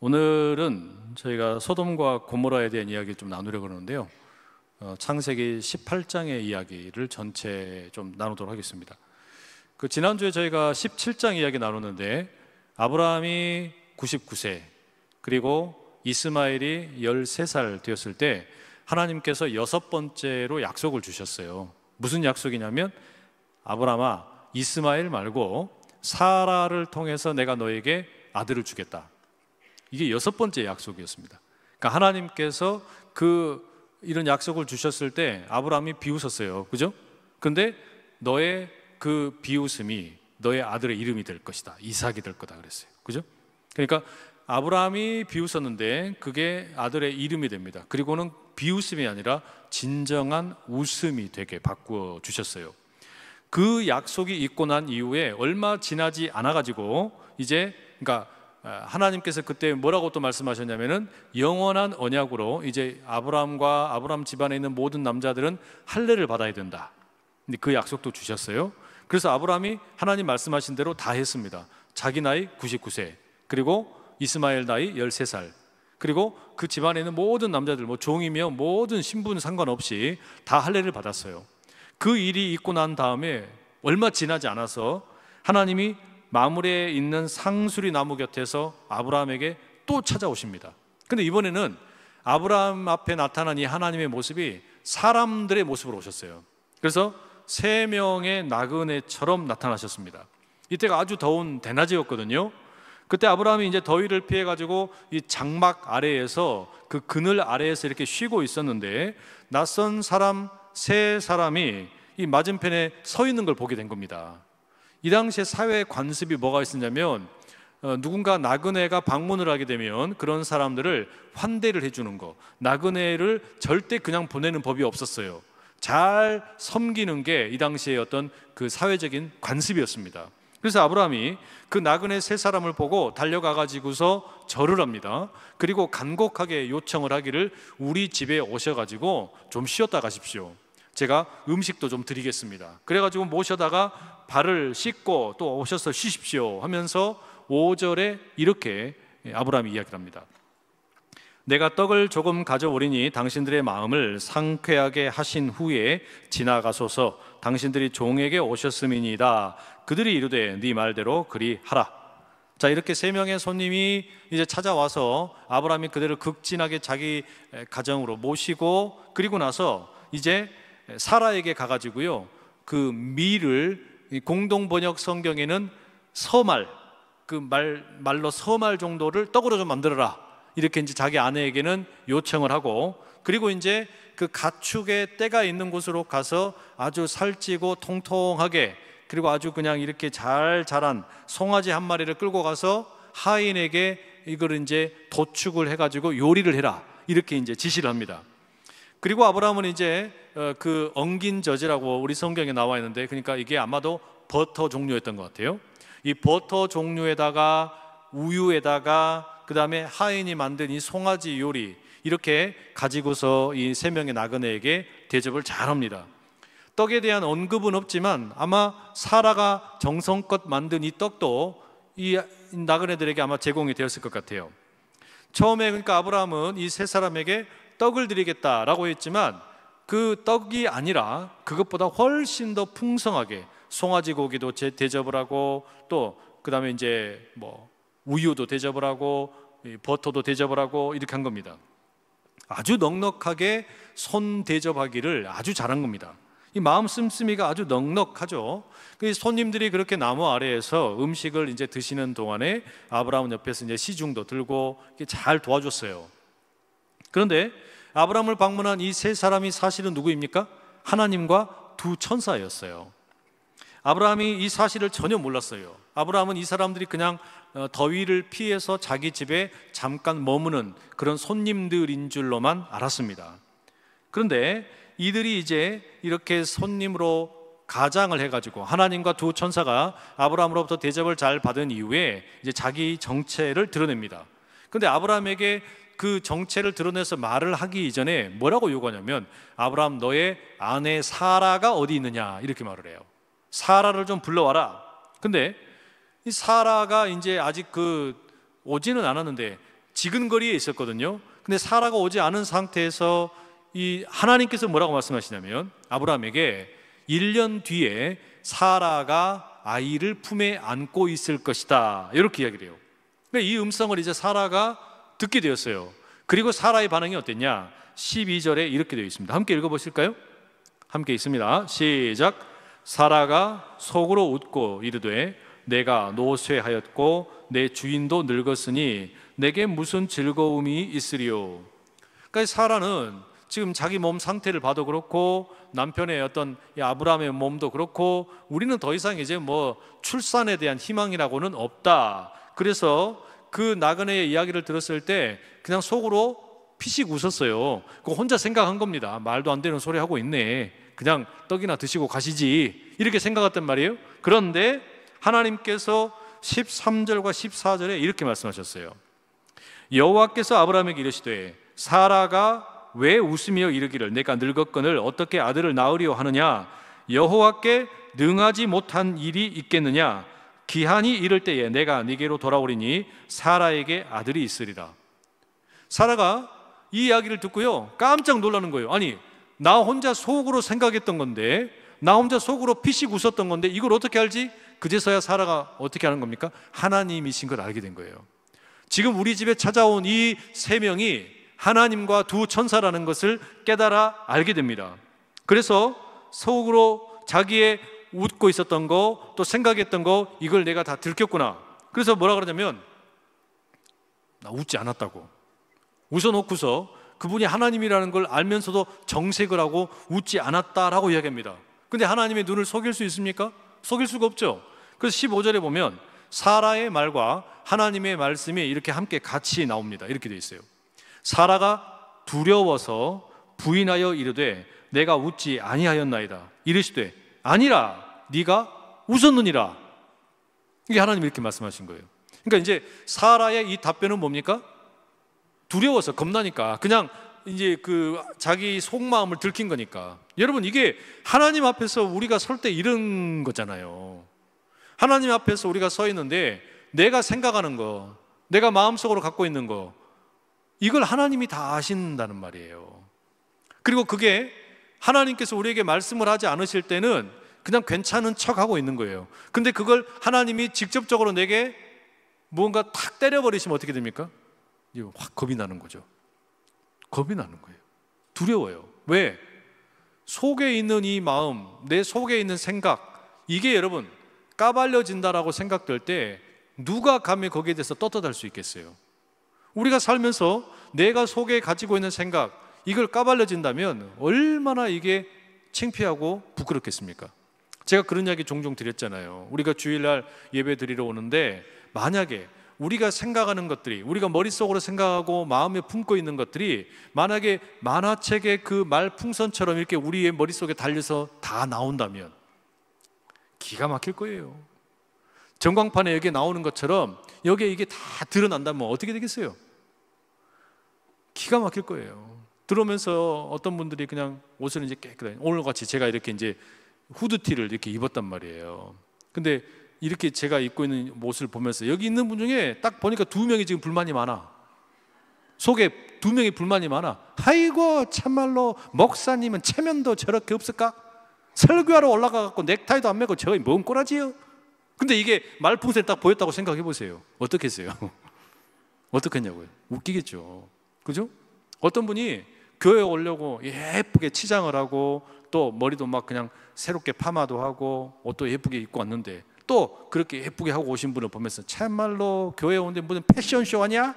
오늘은 저희가 소돔과 고모라에 대한 이야기를 좀 나누려고 그러는데요. 창세기 18장의 이야기를 전체 좀 나누도록 하겠습니다. 지난주에 저희가 17장 이야기 나눴는데 아브라함이 99세 그리고 이스마엘이 13살 되었을 때 하나님께서 여섯 번째로 약속을 주셨어요. 무슨 약속이냐면 아브라함아, 이스마엘 말고 사라를 통해서 내가 너에게 아들을 주겠다. 이게 여섯 번째 약속이었습니다. 그러니까 하나님께서 이런 약속을 주셨을 때 아브라함이 비웃었어요. 그죠? 근데 너의 그 비웃음이 너의 아들의 이름이 될 것이다. 이삭이 될 거다 그랬어요. 그죠? 그러니까 아브라함이 비웃었는데 그게 아들의 이름이 됩니다. 그리고는 비웃음이 아니라 진정한 웃음이 되게 바꾸어 주셨어요. 그 약속이 있고 난 이후에 얼마 지나지 않아 가지고 이제 그러니까 하나님께서 그때 뭐라고 또 말씀하셨냐면은 영원한 언약으로 이제 아브라함과 아브라함 집안에 있는 모든 남자들은 할례를 받아야 된다. 근데 그 약속도 주셨어요. 그래서 아브라함이 하나님 말씀하신 대로 다 했습니다. 자기 나이 99세 그리고 이스마엘 나이 13살 그리고 그 집안에 있는 모든 남자들 종이며 모든 신분 상관없이 다 할례를 받았어요. 그 일이 있고 난 다음에 얼마 지나지 않아서 하나님이 마므레에 있는 상수리 나무 곁에서 아브라함에게 또 찾아오십니다. 근데 이번에는 아브라함 앞에 나타난 이 하나님의 모습이 사람들의 모습으로 오셨어요. 그래서 세 명의 나그네처럼 나타나셨습니다. 이때가 아주 더운 대낮이었거든요. 그때 아브라함이 이제 더위를 피해 가지고 이 장막 아래에서 그 그늘 아래에서 이렇게 쉬고 있었는데 낯선 사람 세 사람이 이 맞은편에 서 있는 걸 보게 된 겁니다. 이 당시에 사회의 관습이 뭐가 있었냐면 누군가 나그네가 방문을 하게 되면 그런 사람들을 환대를 해주는 거, 나그네를 절대 그냥 보내는 법이 없었어요. 잘 섬기는 게 이 당시의 어떤 그 사회적인 관습이었습니다. 그래서 아브라함이 그 나그네 세 사람을 보고 달려가 가지고서 절을 합니다. 그리고 간곡하게 요청을 하기를 우리 집에 오셔가지고 좀 쉬었다 가십시오. 제가 음식도 좀 드리겠습니다. 그래가지고 모셔다가 발을 씻고 또 오셔서 쉬십시오 하면서 5절에 이렇게 아브라함이 이야기를 합니다. 내가 떡을 조금 가져오리니 당신들의 마음을 상쾌하게 하신 후에 지나가소서. 당신들이 종에게 오셨음이니이다. 그들이 이르되 네 말대로 그리하라. 자, 이렇게 세 명의 손님이 이제 찾아와서 아브라함이 그들을 극진하게 자기 가정으로 모시고 그리고 나서 이제 사라에게 가가지고요 그 밀을 공동 번역 성경에는 서말 말로 서말 정도를 떡으로 좀 만들어라 이렇게 이제 자기 아내에게는 요청을 하고 그리고 이제 그 가축의 떼가 있는 곳으로 가서 아주 살찌고 통통하게 그리고 아주 그냥 이렇게 잘 자란 송아지 한 마리를 끌고 가서 하인에게 이걸 이제 도축을 해가지고 요리를 해라 이렇게 이제 지시를 합니다. 그리고 아브라함은 이제 그 엉긴 젖이라고 우리 성경에 나와 있는데 그러니까 이게 아마도 버터 종류였던 것 같아요. 이 버터 종류에다가 우유에다가 그 다음에 하인이 만든 이 송아지 요리 이렇게 가지고서 이 세 명의 나그네에게 대접을 잘 합니다. 떡에 대한 언급은 없지만 아마 사라가 정성껏 만든 이 떡도 이 나그네들에게 아마 제공이 되었을 것 같아요. 처음에 그러니까 아브라함은 이 세 사람에게 떡을 드리겠다라고 했지만 그 떡이 아니라 그것보다 훨씬 더 풍성하게 송아지 고기도 대접을 하고 또 그 다음에 이제 우유도 대접을 하고 버터도 대접을 하고 이렇게 한 겁니다. 아주 넉넉하게 손 대접하기를 아주 잘한 겁니다. 이 마음 씀씀이가 아주 넉넉하죠. 그 손님들이 그렇게 나무 아래에서 음식을 이제 드시는 동안에 아브라함 옆에서 이제 시중도 들고 잘 도와줬어요. 그런데 아브라함을 방문한 이 세 사람이 사실은 누구입니까? 하나님과 두 천사였어요. 아브라함이 이 사실을 전혀 몰랐어요. 아브라함은 이 사람들이 그냥 더위를 피해서 자기 집에 잠깐 머무는 그런 손님들인 줄로만 알았습니다. 그런데 이들이 이제 이렇게 손님으로 가장을 해가지고 하나님과 두 천사가 아브라함으로부터 대접을 잘 받은 이후에 이제 자기 정체를 드러냅니다. 그런데 아브라함에게 그 정체를 드러내서 말을 하기 이전에 뭐라고 요구하냐면 아브라함 너의 아내 사라가 어디 있느냐 이렇게 말을 해요. 사라를 좀 불러와라. 근데 이 사라가 이제 아직 오지는 않았는데 지근거리에 있었거든요. 근데 사라가 오지 않은 상태에서 이 하나님께서 뭐라고 말씀하시냐면 아브라함에게 1년 뒤에 사라가 아이를 품에 안고 있을 것이다, 이렇게 이야기를 해요. 그러니까 이 음성을 이제 사라가 듣게 되었어요. 그리고 사라의 반응이 어땠냐? 12절에 이렇게 되어 있습니다. 함께 읽어보실까요? 함께 있습니다. 시작. 사라가 속으로 웃고 이르되 내가 노쇠하였고 내 주인도 늙었으니 내게 무슨 즐거움이 있으리요. 그러니까 사라는 지금 자기 몸 상태를 봐도 그렇고 남편의 어떤 아브라함의 몸도 그렇고 우리는 더 이상 이제 뭐 출산에 대한 희망이라고는 없다. 그래서 그 나그네의 이야기를 들었을 때 그냥 속으로 피식 웃었어요. 그거 혼자 생각한 겁니다. 말도 안 되는 소리 하고 있네, 그냥 떡이나 드시고 가시지, 이렇게 생각했단 말이에요. 그런데 하나님께서 13절과 14절에 이렇게 말씀하셨어요. 여호와께서 아브라함에게 이르시되 사라가 왜 웃으며 이르기를 내가 늙었거늘 어떻게 아들을 낳으리오 하느냐? 여호와께 능하지 못한 일이 있겠느냐? 기한이 이를 때에 내가 네게로 돌아오리니 사라에게 아들이 있으리라. 사라가 이 이야기를 듣고요, 깜짝 놀라는 거예요. 아니, 나 혼자 속으로 생각했던 건데, 나 혼자 속으로 피식 웃었던 건데 이걸 어떻게 알지? 그제서야 사라가 어떻게 하는 겁니까? 하나님이신 걸 알게 된 거예요. 지금 우리 집에 찾아온 이 세 명이 하나님과 두 천사라는 것을 깨달아 알게 됩니다. 그래서 속으로 자기의 웃고 있었던 거, 또 생각했던 거, 이걸 내가 다 들켰구나. 그래서 뭐라 그러냐면 나 웃지 않았다고. 웃어놓고서 그분이 하나님이라는 걸 알면서도 정색을 하고 웃지 않았다라고 이야기합니다. 근데 하나님의 눈을 속일 수 있습니까? 속일 수가 없죠. 그래서 15절에 보면 사라의 말과 하나님의 말씀이 이렇게 함께 같이 나옵니다. 이렇게 되어 있어요. 사라가 두려워서 부인하여 이르되 내가 웃지 아니하였나이다. 이르시되 아니라 네가 웃었느니라. 이게 하나님이 이렇게 말씀하신 거예요. 그러니까 이제 사라의 이 답변은 뭡니까? 두려워서, 겁나니까, 그냥 이제 그 자기 속마음을 들킨 거니까. 여러분, 이게 하나님 앞에서 우리가 설 때 이런 거잖아요. 하나님 앞에서 우리가 서 있는데 내가 생각하는 거, 내가 마음속으로 갖고 있는 거, 이걸 하나님이 다 아신다는 말이에요. 그리고 그게 하나님께서 우리에게 말씀을 하지 않으실 때는 그냥 괜찮은 척하고 있는 거예요. 근데 그걸 하나님이 직접적으로 내게 무언가 탁 때려버리시면 어떻게 됩니까? 확 겁이 나는 거죠. 겁이 나는 거예요. 두려워요. 왜? 속에 있는 이 마음, 내 속에 있는 생각, 이게 여러분 까발려진다라고 생각될 때 누가 감히 거기에 대해서 떳떳할 수 있겠어요? 우리가 살면서 내가 속에 가지고 있는 생각, 이걸 까발려진다면 얼마나 이게 창피하고 부끄럽겠습니까? 제가 그런 이야기 종종 드렸잖아요. 우리가 주일날 예배 드리러 오는데 만약에 우리가 생각하는 것들이, 우리가 머릿속으로 생각하고 마음에 품고 있는 것들이 만약에 만화책의 그 말풍선처럼 이렇게 우리의 머릿속에 달려서 다 나온다면 기가 막힐 거예요. 전광판에 여기에 나오는 것처럼 여기에 이게 다 드러난다면 어떻게 되겠어요? 기가 막힐 거예요. 들어오면서 어떤 분들이 그냥 옷을 이제 깨끗하게, 오늘같이 제가 이렇게 이제 후드티를 이렇게 입었단 말이에요. 근데 이렇게 제가 입고 있는 옷을 보면서 여기 있는 분 중에 딱 보니까 2명이 지금 불만이 많아. 속에 2명이 불만이 많아. 아이고 참말로 목사님은 체면도 저렇게 없을까? 설교하러 올라가갖고 넥타이도 안 매고 저기 뭔 꼬라지요? 근데 이게 말풍선이 딱 보였다고 생각해 보세요. 어떻겠어요? 어떻겠냐고요? 웃기겠죠. 그죠? 어떤 분이 교회에 오려고 예쁘게 치장을 하고 또 머리도 막 그냥 새롭게 파마도 하고 옷도 예쁘게 입고 왔는데 또 그렇게 예쁘게 하고 오신 분을 보면서 참말로 교회에 오는데 무슨 패션쇼 하냐?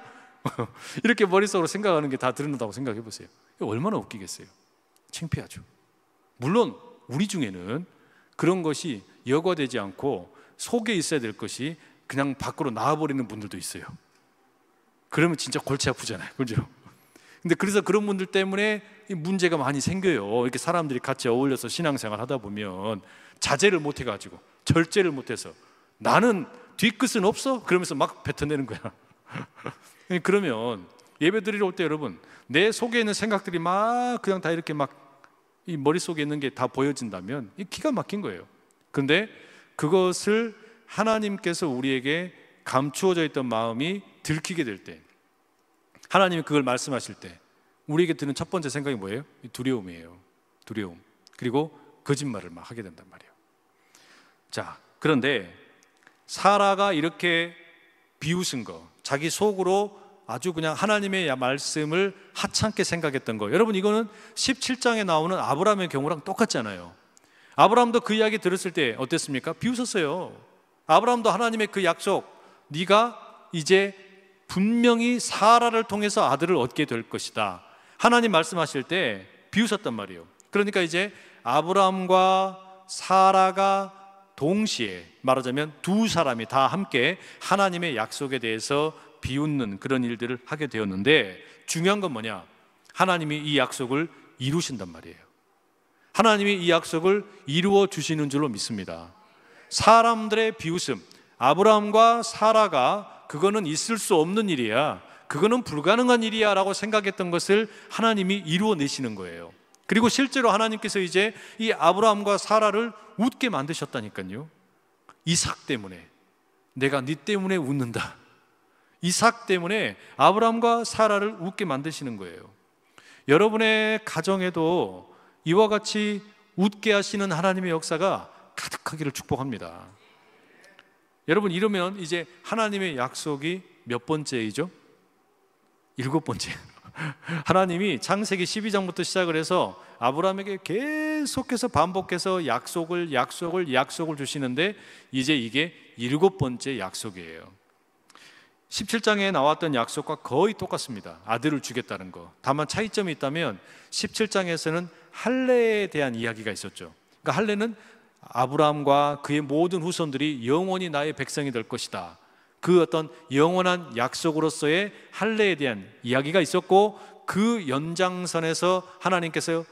이렇게 머릿속으로 생각하는 게 다 드러난다고 생각해 보세요. 얼마나 웃기겠어요? 창피하죠. 물론 우리 중에는 그런 것이 여과되지 않고 속에 있어야 될 것이 그냥 밖으로 나와버리는 분들도 있어요. 그러면 진짜 골치 아프잖아요. 그죠? 근데 그래서 그런 분들 때문에 문제가 많이 생겨요. 이렇게 사람들이 같이 어울려서 신앙생활 하다 보면 자제를 못 해가지고, 절제를 못해서 나는 뒤끝은 없어? 그러면서 막 뱉어내는 거야. 그러면 예배 드리러 올 때 여러분, 내 속에 있는 생각들이 막 그냥 다 이렇게 막 이 머릿속에 있는 게 다 보여진다면 이 기가 막힌 거예요. 그런데 그것을 하나님께서 우리에게 감추어져 있던 마음이 들키게 될 때, 하나님이 그걸 말씀하실 때 우리에게 드는 첫 번째 생각이 뭐예요? 두려움이에요. 두려움. 그리고 거짓말을 막 하게 된단 말이에요. 자, 그런데 사라가 이렇게 비웃은 거, 자기 속으로 아주 그냥 하나님의 말씀을 하찮게 생각했던 거, 여러분 이거는 17장에 나오는 아브라함의 경우랑 똑같잖아요. 아브라함도 그 이야기 들었을 때 어땠습니까? 비웃었어요. 아브라함도 하나님의 그 약속, 네가 이제 분명히 사라를 통해서 아들을 얻게 될 것이다, 하나님 말씀하실 때 비웃었단 말이에요. 그러니까 이제 아브라함과 사라가 동시에, 말하자면 두 사람이 다 함께 하나님의 약속에 대해서 비웃는 그런 일들을 하게 되었는데, 중요한 건 뭐냐? 하나님이 이 약속을 이루신단 말이에요. 하나님이 이 약속을 이루어 주시는 줄로 믿습니다. 사람들의 비웃음, 아브라함과 사라가 그거는 있을 수 없는 일이야, 그거는 불가능한 일이야 라고 생각했던 것을 하나님이 이루어내시는 거예요. 그리고 실제로 하나님께서 이제 이 아브라함과 사라를 웃게 만드셨다니까요. 이삭 때문에, 내가 네 때문에 웃는다, 이삭 때문에 아브라함과 사라를 웃게 만드시는 거예요. 여러분의 가정에도 이와 같이 웃게 하시는 하나님의 역사가 가득하기를 축복합니다. 여러분, 이러면 이제 하나님의 약속이 몇 번째이죠? 7번째. 하나님이 창세기 12장부터 시작을 해서 아브라함에게 계속해서 반복해서 약속을 주시는데, 이제 이게 7번째 약속이에요. 17장에 나왔던 약속과 거의 똑같습니다. 아들을 주겠다는 거. 다만 차이점이 있다면 17장에서는 할례에 대한 이야기가 있었죠. 그러니까 할례는 아브라함과 그의 모든 후손들이 영원히 나의 백성이 될 것이다, 그 어떤 영원한 약속으로서의 할례에 대한 이야기가 있었고, 그 연장선에서 하나님께서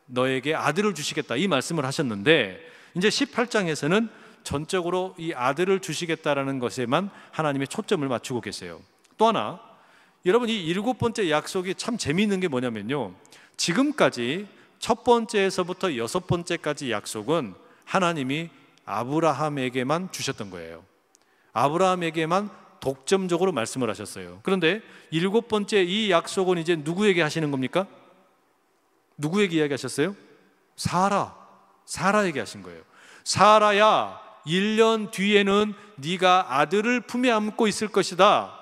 너에게 아들을 주시겠다 이 말씀을 하셨는데, 이제 18장에서는 전적으로 이 아들을 주시겠다라는 것에만 하나님의 초점을 맞추고 계세요. 또 하나, 여러분 이 7번째 약속이 참 재미있는 게 뭐냐면요, 지금까지 첫 번째에서부터 6번째까지 약속은 하나님이 아브라함에게만 주셨던 거예요. 아브라함에게만 독점적으로 말씀을 하셨어요. 그런데 7번째 이 약속은 이제 누구에게 하시는 겁니까? 누구에게 이야기하셨어요? 사라에게 하신 거예요. 사라야, 1년 뒤에는 네가 아들을 품에 안고 있을 것이다.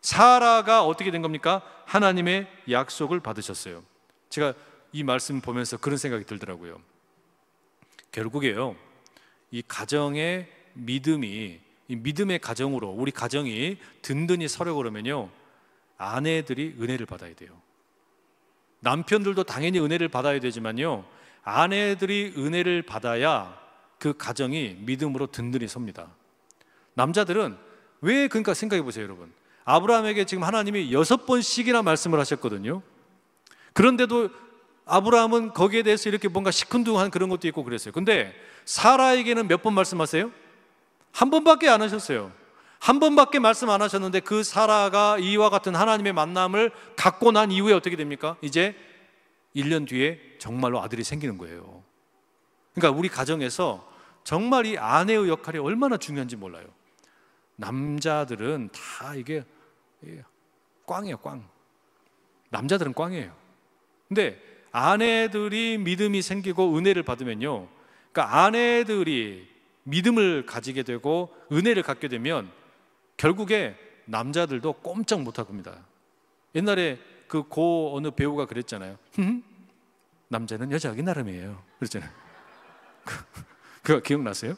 사라가 어떻게 된 겁니까? 하나님의 약속을 받으셨어요. 제가 이 말씀 보면서 그런 생각이 들더라고요. 결국에요, 이 가정의 믿음이, 이 믿음의 가정으로 우리 가정이 든든히 서려고 그러면요, 아내들이 은혜를 받아야 돼요. 남편들도 당연히 은혜를 받아야 되지만요, 아내들이 은혜를 받아야 그 가정이 믿음으로 든든히 섭니다. 남자들은 왜, 그러니까 생각해 보세요 여러분. 아브라함에게 지금 하나님이 6번씩이나 말씀을 하셨거든요. 그런데도 아브라함은 거기에 대해서 이렇게 뭔가 시큰둥한 그런 것도 있고 그랬어요. 근데 사라에게는 몇 번 말씀하세요? 한 번밖에 안 하셨어요. 한 번밖에 말씀 안 하셨는데, 그 사라가 이와 같은 하나님의 만남을 갖고 난 이후에 어떻게 됩니까? 이제 1년 뒤에 정말로 아들이 생기는 거예요. 그러니까 우리 가정에서 정말 이 아내의 역할이 얼마나 중요한지 몰라요. 남자들은 다 이게 꽝이에요, 꽝. 남자들은 꽝이에요. 근데 아내들이 믿음이 생기고 은혜를 받으면요, 그러니까 아내들이 믿음을 가지게 되고 은혜를 갖게 되면 결국에 남자들도 꼼짝 못할 겁니다. 옛날에 그 고 어느 배우가 그랬잖아요. 남자는 여자하기 나름이에요, 그랬잖아요. 그거 기억나세요?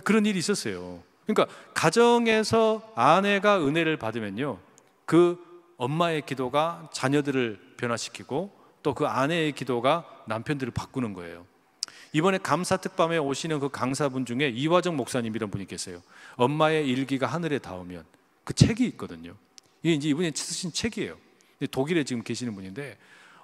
그런 일이 있었어요. 그러니까 가정에서 아내가 은혜를 받으면요, 그 엄마의 기도가 자녀들을 변화시키고 또 그 아내의 기도가 남편들을 바꾸는 거예요. 이번에 감사 특밤에 오시는 그 강사분 중에 이화정 목사님이라는 분이 계세요. 엄마의 일기가 하늘에 닿으면, 그 책이 있거든요. 이게 이제 이분이 쓰신 책이에요. 독일에 지금 계시는 분인데,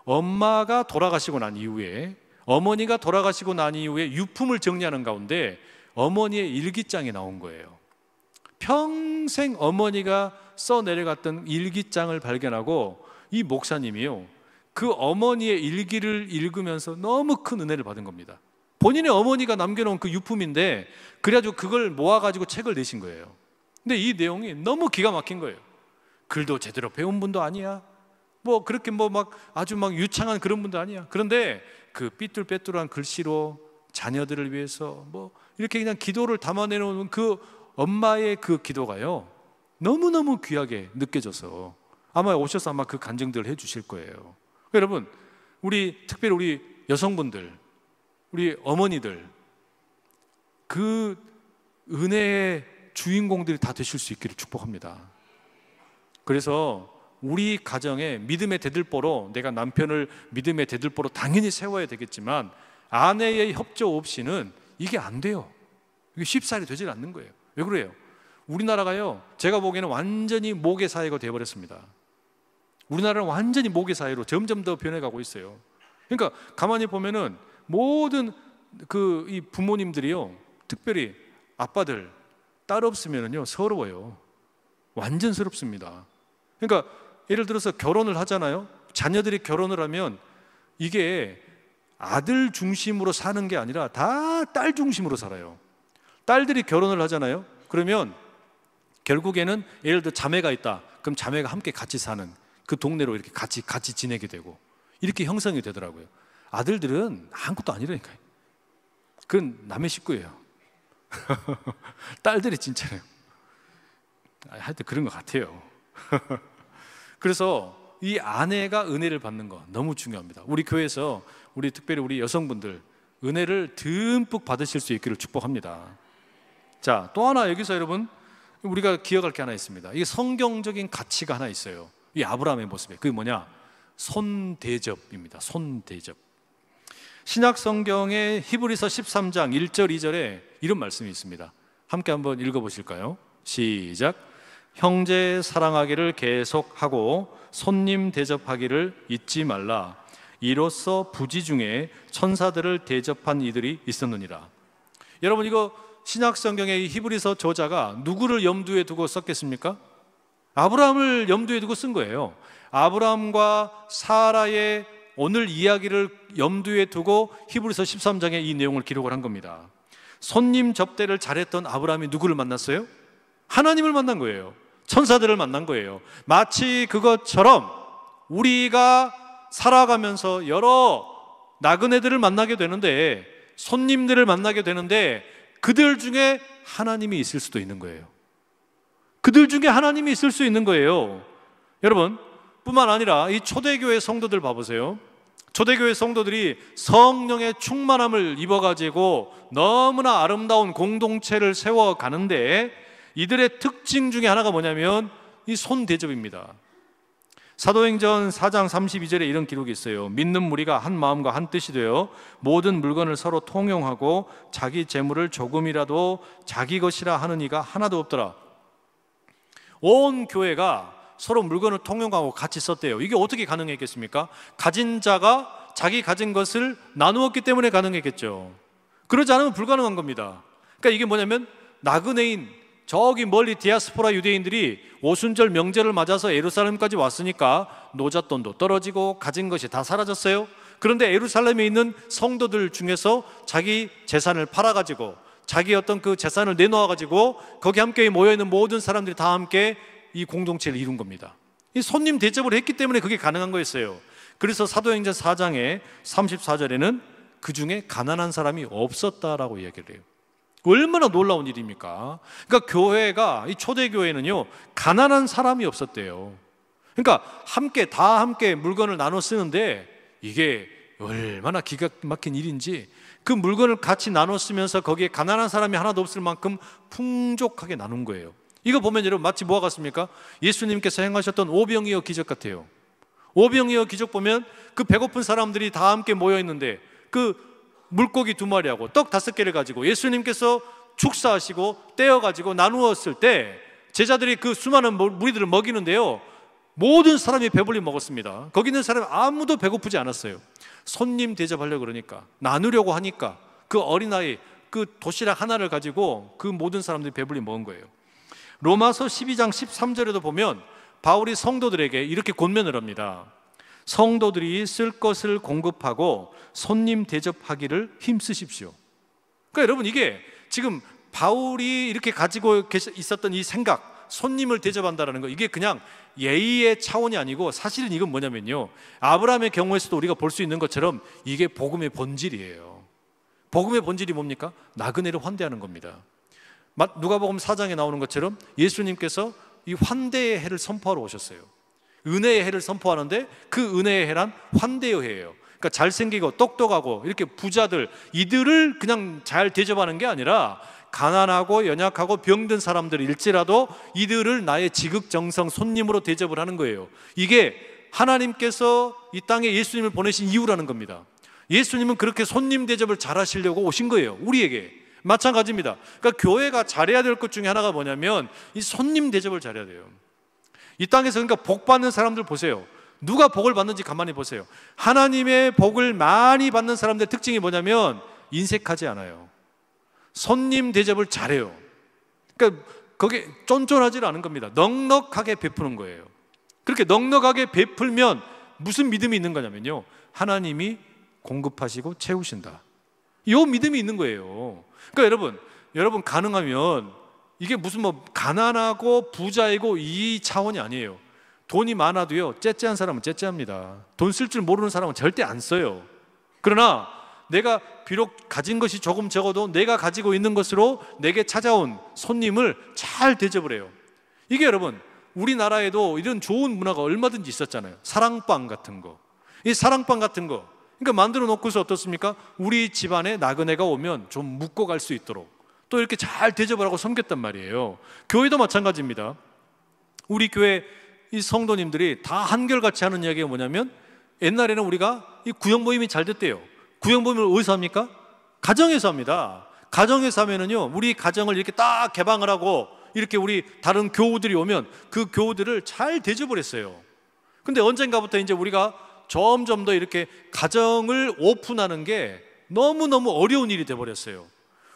엄마가 돌아가시고 난 이후에, 어머니가 돌아가시고 난 이후에 유품을 정리하는 가운데 어머니의 일기장이 나온 거예요. 평생 어머니가 써 내려갔던 일기장을 발견하고 이 목사님이요, 그 어머니의 일기를 읽으면서 너무 큰 은혜를 받은 겁니다. 본인의 어머니가 남겨놓은 그 유품인데, 그래가지고 그걸 모아가지고 책을 내신 거예요. 근데 이 내용이 너무 기가 막힌 거예요. 글도 제대로 배운 분도 아니야, 뭐 그렇게 뭐 막 아주 막 유창한 그런 분도 아니야. 그런데 그 삐뚤빼뚤한 글씨로 자녀들을 위해서 뭐 이렇게 그냥 기도를 담아내놓은 그 엄마의 그 기도가요, 너무너무 귀하게 느껴져서 아마 오셔서 아마 그 간증들을 해주실 거예요. 여러분, 특별히 우리 여성분들, 우리 어머니들, 그 은혜의 주인공들이 다 되실 수 있기를 축복합니다. 그래서 우리 가정에 믿음의 대들보로, 내가 남편을 믿음의 대들보로 당연히 세워야 되겠지만 아내의 협조 없이는 이게 안 돼요. 이게 쉽사리 되질 않는 거예요. 왜 그래요? 우리나라가요, 제가 보기에는 완전히 모계 사회가 되어버렸습니다. 우리나라는 완전히 모계 사회로 점점 더 변해가고 있어요. 그러니까 가만히 보면은 모든 이 부모님들이요, 특별히 아빠들 딸 없으면은요 서러워요. 완전 서럽습니다. 그러니까 예를 들어서 결혼을 하잖아요. 자녀들이 결혼을 하면 이게 아들 중심으로 사는 게 아니라 다 딸 중심으로 살아요. 딸들이 결혼을 하잖아요. 그러면 결국에는 예를 들어 자매가 있다. 그럼 자매가 함께 같이 사는 그 동네로 이렇게 같이 지내게 되고 이렇게 형성이 되더라고요. 아들들은 아무것도 아니라니까요. 그건 남의 식구예요. 딸들이 진짜예요. 하여튼 그런 것 같아요. 그래서 이 아내가 은혜를 받는 거 너무 중요합니다. 우리 교회에서 특별히 우리 여성분들 은혜를 듬뿍 받으실 수 있기를 축복합니다. 자, 또 하나 여기서 여러분 우리가 기억할 게 하나 있습니다. 이게 성경적인 가치가 하나 있어요. 이 아브라함의 모습에. 그게 뭐냐? 손대접입니다. 손대접. 신약 성경의 히브리서 13장 1절 2절에 이런 말씀이 있습니다. 함께 한번 읽어보실까요? 시작. 형제 사랑하기를 계속하고 손님 대접하기를 잊지 말라. 이로써 부지 중에 천사들을 대접한 이들이 있었느니라. 여러분, 이거 신약 성경의 히브리서 저자가 누구를 염두에 두고 썼겠습니까? 아브라함을 염두에 두고 쓴 거예요. 아브라함과 사라의 오늘 이야기를 염두에 두고 히브리서 13장에 이 내용을 기록을 한 겁니다. 손님 접대를 잘했던 아브라함이 누구를 만났어요? 하나님을 만난 거예요. 천사들을 만난 거예요. 마치 그것처럼 우리가 살아가면서 여러 나그네들을 만나게 되는데, 손님들을 만나게 되는데 그들 중에 하나님이 있을 수도 있는 거예요. 그들 중에 하나님이 있을 수 있는 거예요. 여러분, 뿐만 아니라 이 초대교회 성도들 봐보세요. 초대교회 성도들이 성령의 충만함을 입어가지고 너무나 아름다운 공동체를 세워가는데 이들의 특징 중에 하나가 뭐냐면 이 손대접입니다. 사도행전 4장 32절에 이런 기록이 있어요. 믿는 무리가 한 마음과 한 뜻이 되어 모든 물건을 서로 통용하고 자기 재물을 조금이라도 자기 것이라 하는 이가 하나도 없더라. 온 교회가 서로 물건을 통용하고 같이 썼대요. 이게 어떻게 가능했겠습니까? 가진 자가 자기 가진 것을 나누었기 때문에 가능했겠죠. 그러지 않으면 불가능한 겁니다. 그러니까 이게 뭐냐면 나그네인, 저기 멀리 디아스포라 유대인들이 오순절 명절을 맞아서 예루살렘까지 왔으니까 노잣돈도 떨어지고 가진 것이 다 사라졌어요. 그런데 예루살렘에 있는 성도들 중에서 자기 재산을 팔아가지고 자기 어떤 그 재산을 내놓아가지고 거기 함께 모여있는 모든 사람들이 다 함께 이 공동체를 이룬 겁니다. 이 손님 대접을 했기 때문에 그게 가능한 거였어요. 그래서 사도행전 4장의 34절에는 그 중에 가난한 사람이 없었다라고 이야기를 해요. 얼마나 놀라운 일입니까? 그러니까 교회가, 이 초대교회는요 가난한 사람이 없었대요. 그러니까 다 함께 물건을 나눠 쓰는데 이게 얼마나 기가 막힌 일인지, 그 물건을 같이 나눠 쓰면서 거기에 가난한 사람이 하나도 없을 만큼 풍족하게 나눈 거예요. 이거 보면 여러분 마치 뭐와 같습니까? 예수님께서 행하셨던 오병이어 기적 같아요. 오병이어 기적 보면 그 배고픈 사람들이 다 함께 모여 있는데 그 물고기 2마리하고 떡 5개를 가지고 예수님께서 축사하시고 떼어가지고 나누었을 때 제자들이 그 수많은 무리들을 먹이는데요, 모든 사람이 배불리 먹었습니다. 거기 있는 사람이 아무도 배고프지 않았어요. 손님 대접하려고 그러니까, 나누려고 하니까 그 어린아이 그 도시락 하나를 가지고 그 모든 사람들이 배불리 먹은 거예요. 로마서 12장 13절에도 보면 바울이 성도들에게 이렇게 권면을 합니다. 성도들이 쓸 것을 공급하고 손님 대접하기를 힘쓰십시오. 그러니까 여러분, 이게 지금 바울이 이렇게 가지고 있었던 이 생각, 손님을 대접한다는 거, 이게 그냥 예의의 차원이 아니고 사실은 이건 뭐냐면요, 아브라함의 경우에서도 우리가 볼 수 있는 것처럼 이게 복음의 본질이에요. 복음의 본질이 뭡니까? 나그네를 환대하는 겁니다. 누가복음 4장에 나오는 것처럼 예수님께서 이 환대의 해를 선포하러 오셨어요. 은혜의 해를 선포하는데 그 은혜의 해란 환대의 해예요. 그러니까 잘생기고 똑똑하고 이렇게 부자들, 이들을 그냥 잘 대접하는 게 아니라 가난하고 연약하고 병든 사람들일지라도 이들을 나의 지극정성 손님으로 대접을 하는 거예요. 이게 하나님께서 이 땅에 예수님을 보내신 이유라는 겁니다. 예수님은 그렇게 손님 대접을 잘 하시려고 오신 거예요. 우리에게 마찬가지입니다. 그러니까 교회가 잘해야 될 것 중에 하나가 뭐냐면 이 손님 대접을 잘해야 돼요. 이 땅에서 그러니까 복 받는 사람들 보세요. 누가 복을 받는지 가만히 보세요. 하나님의 복을 많이 받는 사람들의 특징이 뭐냐면 인색하지 않아요. 손님 대접을 잘해요. 그러니까 거기에 쫀쫀하지 않은 겁니다. 넉넉하게 베푸는 거예요. 그렇게 넉넉하게 베풀면 무슨 믿음이 있는 거냐면요, 하나님이 공급하시고 채우신다, 이 믿음이 있는 거예요. 그러니까 여러분 가능하면 이게 무슨 뭐 가난하고 부자이고 이 차원이 아니에요. 돈이 많아도요, 째째한 사람은 째째합니다. 돈 쓸 줄 모르는 사람은 절대 안 써요. 그러나 내가 비록 가진 것이 조금 적어도 내가 가지고 있는 것으로 내게 찾아온 손님을 잘 대접을 해요. 이게 여러분 우리나라에도 이런 좋은 문화가 얼마든지 있었잖아요. 사랑방 같은 거, 이 사랑방 같은 거, 그러니까 만들어 놓고서 어떻습니까? 우리 집안에 나그네가 오면 좀 묵고 갈 수 있도록 또 이렇게 잘 대접을 하고 섬겼단 말이에요. 교회도 마찬가지입니다. 우리 교회 이 성도님들이 다 한결같이 하는 이야기가 뭐냐면, 옛날에는 우리가 이 구역 모임이 잘 됐대요. 구역 모임을 어디서 합니까? 가정에서 합니다. 가정에서 하면은요, 우리 가정을 이렇게 딱 개방을 하고 이렇게 우리 다른 교우들이 오면 그 교우들을 잘 대접을 했어요. 근데 언젠가부터 이제 우리가 점점 더 이렇게 가정을 오픈하는 게 너무너무 어려운 일이 돼버렸어요.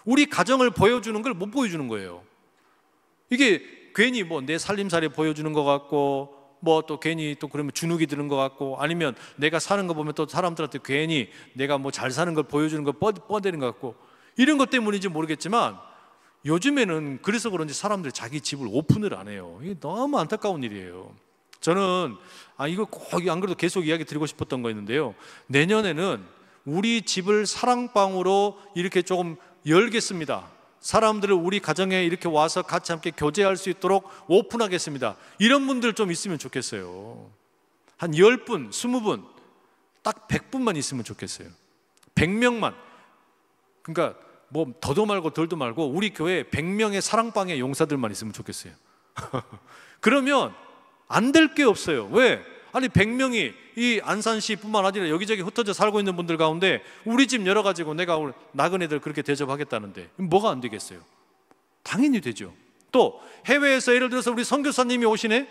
우리 가정을 보여주는 걸 못 보여주는 거예요. 이게 괜히 뭐 내 살림살이 보여주는 것 같고, 뭐 또 괜히 또 그러면 주눅이 드는 것 같고, 아니면 내가 사는 거 보면 또 사람들한테 괜히 내가 뭐 잘 사는 걸 보여주는 거 뻔되는 것 같고, 이런 것 때문인지 모르겠지만 요즘에는 그래서 그런지 사람들이 자기 집을 오픈을 안 해요. 이게 너무 안타까운 일이에요. 저는 이거 꼭 안 그래도 계속 이야기 드리고 싶었던 거 있는데요, 내년에는 우리 집을 사랑방으로 이렇게 조금 열겠습니다. 사람들을 우리 가정에 이렇게 와서 같이 함께 교제할 수 있도록 오픈하겠습니다. 이런 분들 좀 있으면 좋겠어요. 한 10분, 20분, 딱 100분만 있으면 좋겠어요. 100명만. 그러니까 뭐 더도 말고 덜도 말고 우리 교회 100명의 사랑방의 용사들만 있으면 좋겠어요. 그러면 안 될 게 없어요. 왜? 아니 100명이 이 안산시뿐만 아니라 여기저기 흩어져 살고 있는 분들 가운데 우리 집 열어가지고 내가 오늘 나그네들 그렇게 대접하겠다는데 뭐가 안 되겠어요? 당연히 되죠. 또 해외에서 예를 들어서 우리 선교사님이 오시네?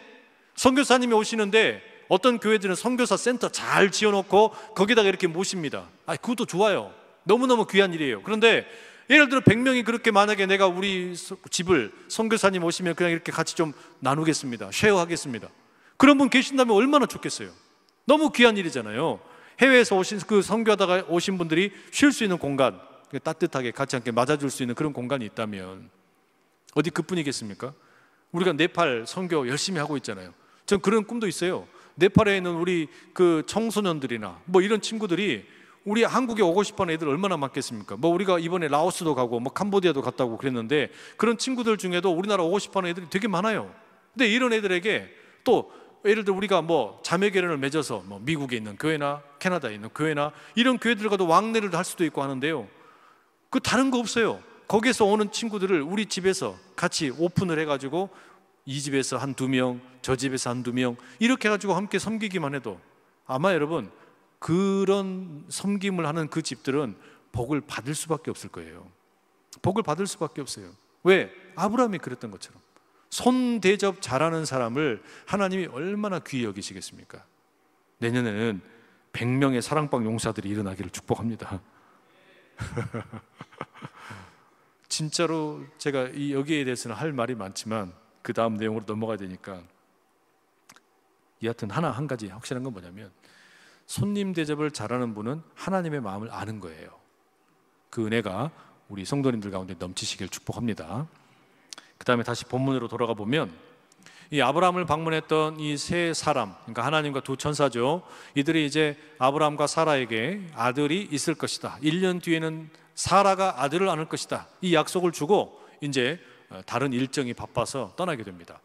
선교사님이 오시는데 어떤 교회들은 선교사 센터 잘 지어놓고 거기다가 이렇게 모십니다. 그것도 좋아요. 너무너무 귀한 일이에요. 그런데 예를 들어 100명이 그렇게, 만약에 내가 우리 집을 선교사님 오시면 그냥 이렇게 같이 좀 나누겠습니다, 쉐어하겠습니다, 그런 분 계신다면 얼마나 좋겠어요. 너무 귀한 일이잖아요. 해외에서 오신 그 선교하다가 오신 분들이 쉴 수 있는 공간, 따뜻하게 같이 함께 맞아줄 수 있는 그런 공간이 있다면 어디 그뿐이겠습니까? 우리가 네팔 선교 열심히 하고 있잖아요. 전 그런 꿈도 있어요. 네팔에 있는 우리 그 청소년들이나 뭐 이런 친구들이 우리 한국에 오고 싶어하는 애들 얼마나 많겠습니까? 뭐 우리가 이번에 라오스도 가고 뭐 캄보디아도 갔다 오고 그랬는데 그런 친구들 중에도 우리나라 오고 싶어하는 애들이 되게 많아요. 근데 이런 애들에게 또 예를 들어 우리가 뭐 자매 결연을 맺어서 뭐 미국에 있는 교회나 캐나다에 있는 교회나 이런 교회들과도 왕래를 할 수도 있고 하는데요, 그 다른 거 없어요. 거기에서 오는 친구들을 우리 집에서 같이 오픈을 해가지고 이 집에서 한두 명, 저 집에서 한두 명 이렇게 해가지고 함께 섬기기만 해도 아마 여러분 그런 섬김을 하는 그 집들은 복을 받을 수밖에 없을 거예요. 복을 받을 수밖에 없어요. 왜? 아브라함이 그랬던 것처럼 손 대접 잘하는 사람을 하나님이 얼마나 귀히 여기시겠습니까? 내년에는 100명의 사랑방 용사들이 일어나기를 축복합니다. 진짜로 제가 여기에 대해서는 할 말이 많지만 그 다음 내용으로 넘어가야 되니까, 여하튼 한 가지 확실한 건 뭐냐면, 손님 대접을 잘하는 분은 하나님의 마음을 아는 거예요. 그 은혜가 우리 성도님들 가운데 넘치시길 축복합니다. 그 다음에 다시 본문으로 돌아가 보면 이 아브라함을 방문했던 이 세 사람, 그러니까 하나님과 두 천사죠. 이들이 이제 아브라함과 사라에게 아들이 있을 것이다, 1년 뒤에는 사라가 아들을 안을 것이다, 이 약속을 주고 이제 다른 일정이 바빠서 떠나게 됩니다.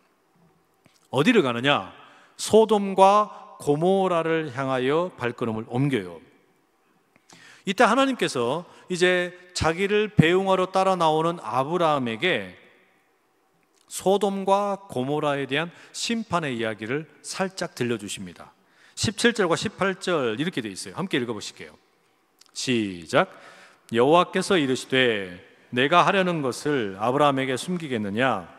어디를 가느냐? 소돔과 고모라를 향하여 발걸음을 옮겨요. 이때 하나님께서 이제 자기를 배웅하러 따라 나오는 아브라함에게 소돔과 고모라에 대한 심판의 이야기를 살짝 들려주십니다. 17절과 18절 이렇게 되어 있어요. 함께 읽어보실게요. 시작. 여호와께서 이르시되 내가 하려는 것을 아브라함에게 숨기겠느냐?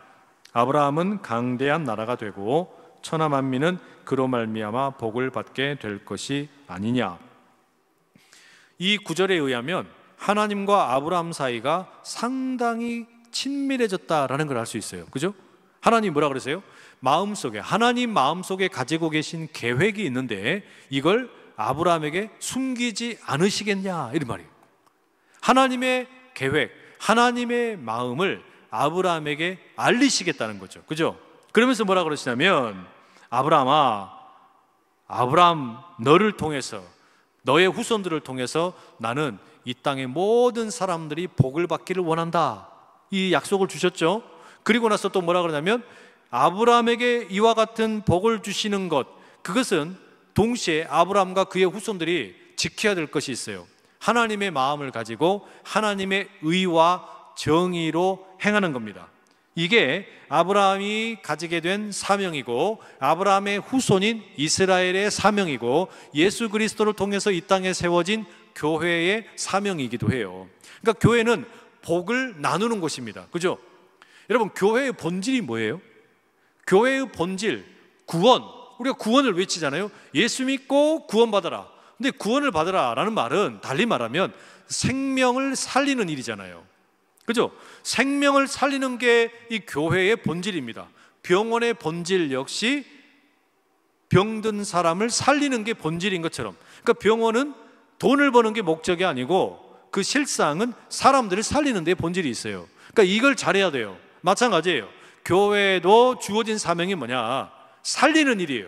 아브라함은 강대한 나라가 되고 천하 만민은 그로 말미암아 복을 받게 될 것이 아니냐? 이 구절에 의하면 하나님과 아브라함 사이가 상당히 친밀해졌다라는 걸 알 수 있어요. 그죠? 하나님 뭐라 그러세요? 마음속에, 하나님 마음속에 가지고 계신 계획이 있는데 이걸 아브라함에게 숨기지 않으시겠냐, 이런 말이에요. 하나님의 계획, 하나님의 마음을 아브라함에게 알리시겠다는 거죠. 그죠? 그러면서 뭐라 그러시냐면 아브라함아, 아브라함 너를 통해서, 너의 후손들을 통해서 나는 이 땅의 모든 사람들이 복을 받기를 원한다, 이 약속을 주셨죠. 그리고 나서 또 뭐라 그러냐면 아브라함에게 이와 같은 복을 주시는 것, 그것은 동시에 아브라함과 그의 후손들이 지켜야 될 것이 있어요. 하나님의 마음을 가지고 하나님의 의와 정의로 행하는 겁니다. 이게 아브라함이 가지게 된 사명이고 아브라함의 후손인 이스라엘의 사명이고 예수 그리스도를 통해서 이 땅에 세워진 교회의 사명이기도 해요. 그러니까 교회는 복을 나누는 곳입니다. 그죠? 여러분, 교회의 본질이 뭐예요? 교회의 본질, 구원. 우리가 구원을 외치잖아요. 예수 믿고 구원받아라. 근데 구원을 받으라 라는 말은 달리 말하면 생명을 살리는 일이잖아요. 그죠? 생명을 살리는 게 이 교회의 본질입니다. 병원의 본질 역시 병든 사람을 살리는 게 본질인 것처럼, 그러니까 병원은 돈을 버는 게 목적이 아니고 그 실상은 사람들을 살리는 데 본질이 있어요. 그러니까 이걸 잘해야 돼요. 마찬가지예요. 교회도 주어진 사명이 뭐냐? 살리는 일이에요.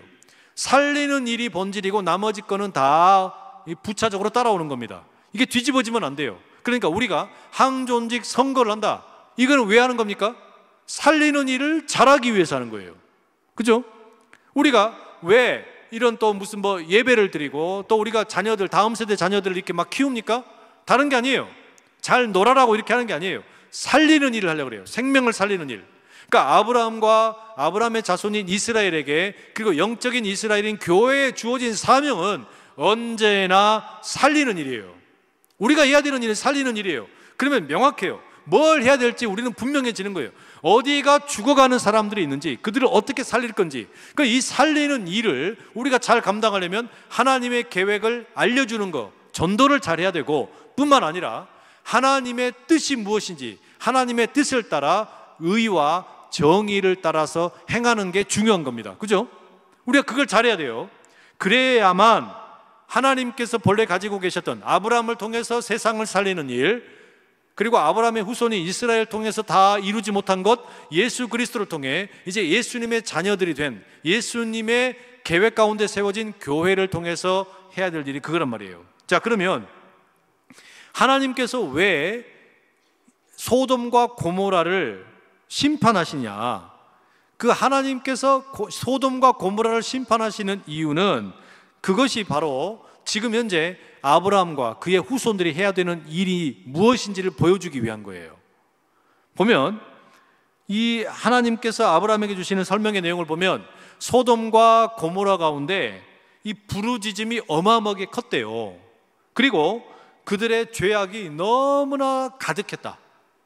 살리는 일이 본질이고 나머지 거는 다 부차적으로 따라오는 겁니다. 이게 뒤집어지면 안 돼요. 그러니까 우리가 항존직 선거를 한다, 이거는 왜 하는 겁니까? 살리는 일을 잘하기 위해서 하는 거예요. 그죠? 우리가 왜 이런 또 무슨 뭐 예배를 드리고 또 우리가 자녀들, 다음 세대 자녀들을 이렇게 막 키웁니까? 다른 게 아니에요. 잘 놀아라고 이렇게 하는 게 아니에요. 살리는 일을 하려고 그래요. 생명을 살리는 일. 그러니까 아브라함과 아브라함의 자손인 이스라엘에게, 그리고 영적인 이스라엘인 교회에 주어진 사명은 언제나 살리는 일이에요. 우리가 해야 되는 일은 살리는 일이에요. 그러면 명확해요. 뭘 해야 될지 우리는 분명해지는 거예요. 어디가 죽어가는 사람들이 있는지, 그들을 어떻게 살릴 건지. 그러니까 이 살리는 일을 우리가 잘 감당하려면 하나님의 계획을 알려주는 거, 전도를 잘해야 되고, 뿐만 아니라 하나님의 뜻이 무엇인지, 하나님의 뜻을 따라 의와 정의를 따라서 행하는 게 중요한 겁니다. 그죠? 우리가 그걸 잘해야 돼요. 그래야만 하나님께서 본래 가지고 계셨던 아브라함을 통해서 세상을 살리는 일, 그리고 아브라함의 후손이 이스라엘을 통해서 다 이루지 못한 것, 예수 그리스도를 통해 이제 예수님의 자녀들이 된, 예수님의 계획 가운데 세워진 교회를 통해서 해야 될 일이 그거란 말이에요. 자, 그러면 하나님께서 왜 소돔과 고모라를 심판하시냐? 그 하나님께서 소돔과 고모라를 심판하시는 이유는 그것이 바로 지금 현재 아브라함과 그의 후손들이 해야 되는 일이 무엇인지를 보여주기 위한 거예요. 보면 이 하나님께서 아브라함에게 주시는 설명의 내용을 보면 소돔과 고모라 가운데 이 부르짖음이 어마어마하게 컸대요. 그리고 그들의 죄악이 너무나 가득했다,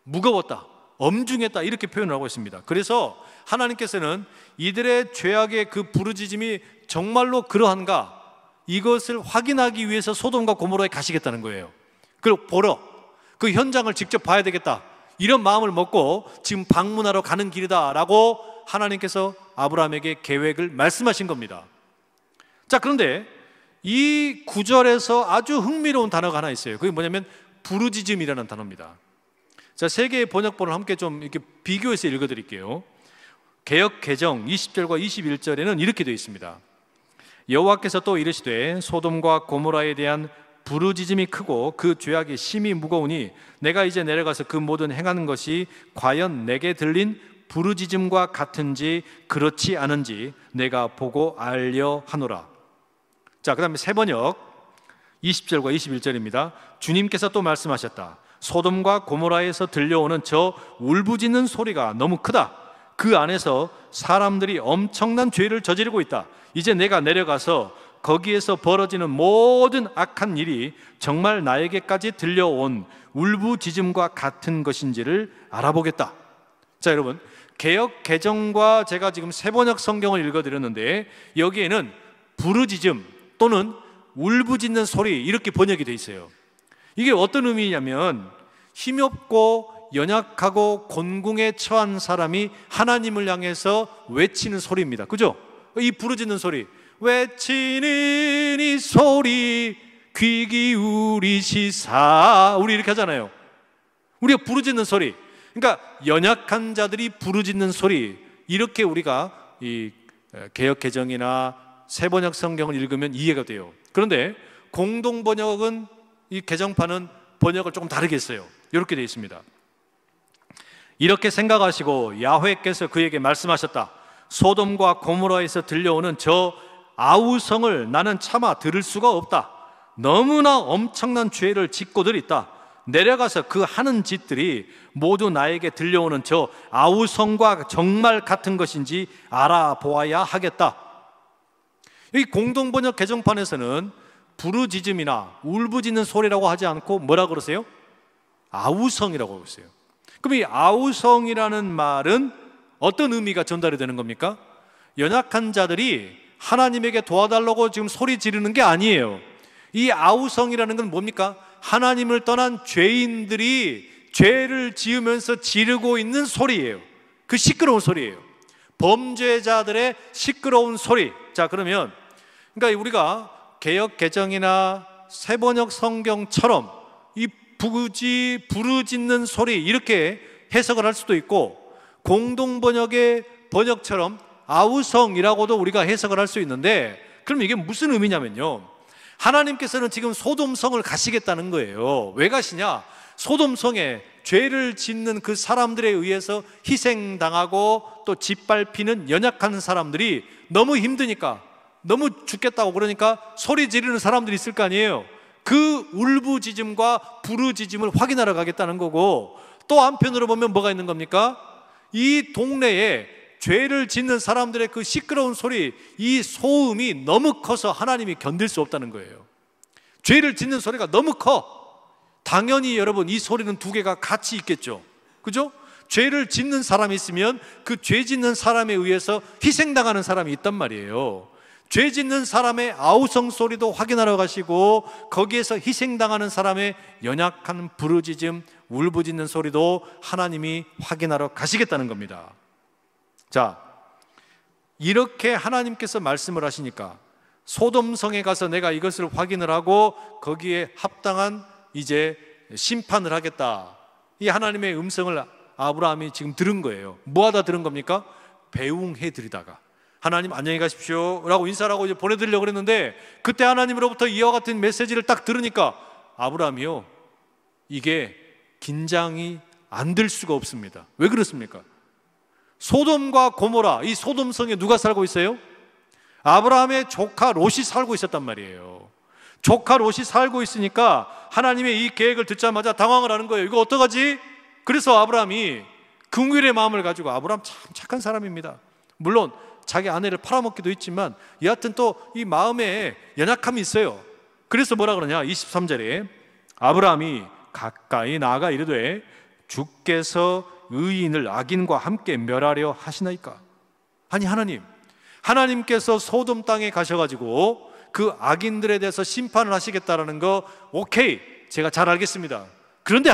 무거웠다, 엄중했다, 이렇게 표현을 하고 있습니다. 그래서 하나님께서는 이들의 죄악의 그 부르짖음이 정말로 그러한가, 이것을 확인하기 위해서 소돔과 고모라에 가시겠다는 거예요. 그리고 보러, 그 현장을 직접 봐야 되겠다, 이런 마음을 먹고 지금 방문하러 가는 길이다 라고 하나님께서 아브라함에게 계획을 말씀하신 겁니다. 자, 그런데 이 구절에서 아주 흥미로운 단어가 하나 있어요. 그게 뭐냐면 부르짖음이라는 단어입니다. 자, 세 개의 번역본을 함께 좀 이렇게 비교해서 읽어드릴게요. 개역 개정 20절과 21절에는 이렇게 되어 있습니다. 여호와께서 또 이르시되 소돔과 고모라에 대한 부르짖음이 크고 그 죄악이 심히 무거우니 내가 이제 내려가서 그 모든 행하는 것이 과연 내게 들린 부르짖음과 같은지 그렇지 않은지 내가 보고 알려 하노라. 자, 그 다음에 세 번역 20절과 21절입니다. 주님께서 또 말씀하셨다. 소돔과 고모라에서 들려오는 저 울부짖는 소리가 너무 크다. 그 안에서 사람들이 엄청난 죄를 저지르고 있다. 이제 내가 내려가서 거기에서 벌어지는 모든 악한 일이 정말 나에게까지 들려온 울부짖음과 같은 것인지를 알아보겠다. 자, 여러분, 개역 개정과 제가 지금 세번역 성경을 읽어드렸는데 여기에는 부르짖음 또는 울부짖는 소리 이렇게 번역이 되어 있어요. 이게 어떤 의미냐면 힘없고 연약하고 곤궁에 처한 사람이 하나님을 향해서 외치는 소리입니다. 그죠? 이 부르짖는 소리, 외치는 이 소리 귀 기울이시사, 우리 이렇게 하잖아요. 우리가 부르짖는 소리, 그러니까 연약한 자들이 부르짖는 소리, 이렇게 우리가 이 개역 개정이나 세번역 성경을 읽으면 이해가 돼요. 그런데 공동 번역은 이 개정판은 번역을 조금 다르게 했어요. 이렇게 되어 있습니다. 이렇게 생각하시고 야훼께서 그에게 말씀하셨다. 소돔과 고모라에서 들려오는 저 아우성을 나는 차마 들을 수가 없다. 너무나 엄청난 죄를 짓고들 있다. 내려가서 그 하는 짓들이 모두 나에게 들려오는 저 아우성과 정말 같은 것인지 알아보아야 하겠다. 이 공동번역 개정판에서는 부르짖음이나 울부짖는 소리라고 하지 않고 뭐라 그러세요? 아우성이라고 그러세요. 그럼 이 아우성이라는 말은 어떤 의미가 전달이 되는 겁니까? 연약한 자들이 하나님에게 도와달라고 지금 소리 지르는 게 아니에요. 이 아우성이라는 건 뭡니까? 하나님을 떠난 죄인들이 죄를 지으면서 지르고 있는 소리예요. 그 시끄러운 소리예요. 범죄자들의 시끄러운 소리. 자, 그러면 그러니까 우리가 개역 개정이나 세번역 성경처럼 이 부르짖는 소리 이렇게 해석을 할 수도 있고, 공동번역의 번역처럼 아우성이라고도 우리가 해석을 할 수 있는데, 그럼 이게 무슨 의미냐면요, 하나님께서는 지금 소돔성을 가시겠다는 거예요. 왜 가시냐? 소돔성에 죄를 짓는 그 사람들에 의해서 희생당하고 또 짓밟히는 연약한 사람들이 너무 힘드니까, 너무 죽겠다고 그러니까 소리 지르는 사람들이 있을 거 아니에요. 그 울부짖음과 부르짖음을 확인하러 가겠다는 거고, 또 한편으로 보면 뭐가 있는 겁니까? 이 동네에 죄를 짓는 사람들의 그 시끄러운 소리, 이 소음이 너무 커서 하나님이 견딜 수 없다는 거예요. 죄를 짓는 소리가 너무 커. 당연히 여러분, 이 소리는 두 개가 같이 있겠죠. 그죠? 죄를 짓는 사람이 있으면 그 죄 짓는 사람에 의해서 희생당하는 사람이 있단 말이에요. 죄 짓는 사람의 아우성 소리도 확인하러 가시고, 거기에서 희생당하는 사람의 연약한 부르짖음, 울부짖는 소리도 하나님이 확인하러 가시겠다는 겁니다. 자, 이렇게 하나님께서 말씀을 하시니까 소돔성에 가서 내가 이것을 확인을 하고 거기에 합당한 이제 심판을 하겠다, 이 하나님의 음성을 아브라함이 지금 들은 거예요. 뭐 하다 들은 겁니까? 배웅해 드리다가, 하나님 안녕히 가십시오 라고 인사를 하고 이제 보내드리려고 그랬는데, 그때 하나님으로부터 이와 같은 메시지를 딱 들으니까 아브라함이요, 이게 긴장이 안 될 수가 없습니다. 왜 그렇습니까? 소돔과 고모라, 이 소돔성에 누가 살고 있어요? 아브라함의 조카 롯이 살고 있었단 말이에요. 조카 롯이 살고 있으니까 하나님의 이 계획을 듣자마자 당황을 하는 거예요. 이거 어떡하지? 그래서 아브라함이 긍휼의 마음을 가지고, 아브라함 참 착한 사람입니다. 물론 자기 아내를 팔아먹기도 했지만 여하튼 또 이 마음에 연약함이 있어요. 그래서 뭐라 그러냐, 23절에 아브라함이 가까이 나아가 이르되 주께서 의인을 악인과 함께 멸하려 하시나이까? 아니, 하나님께서 소돔 땅에 가셔가지고 그 악인들에 대해서 심판을 하시겠다라는 거, 오케이, 제가 잘 알겠습니다. 그런데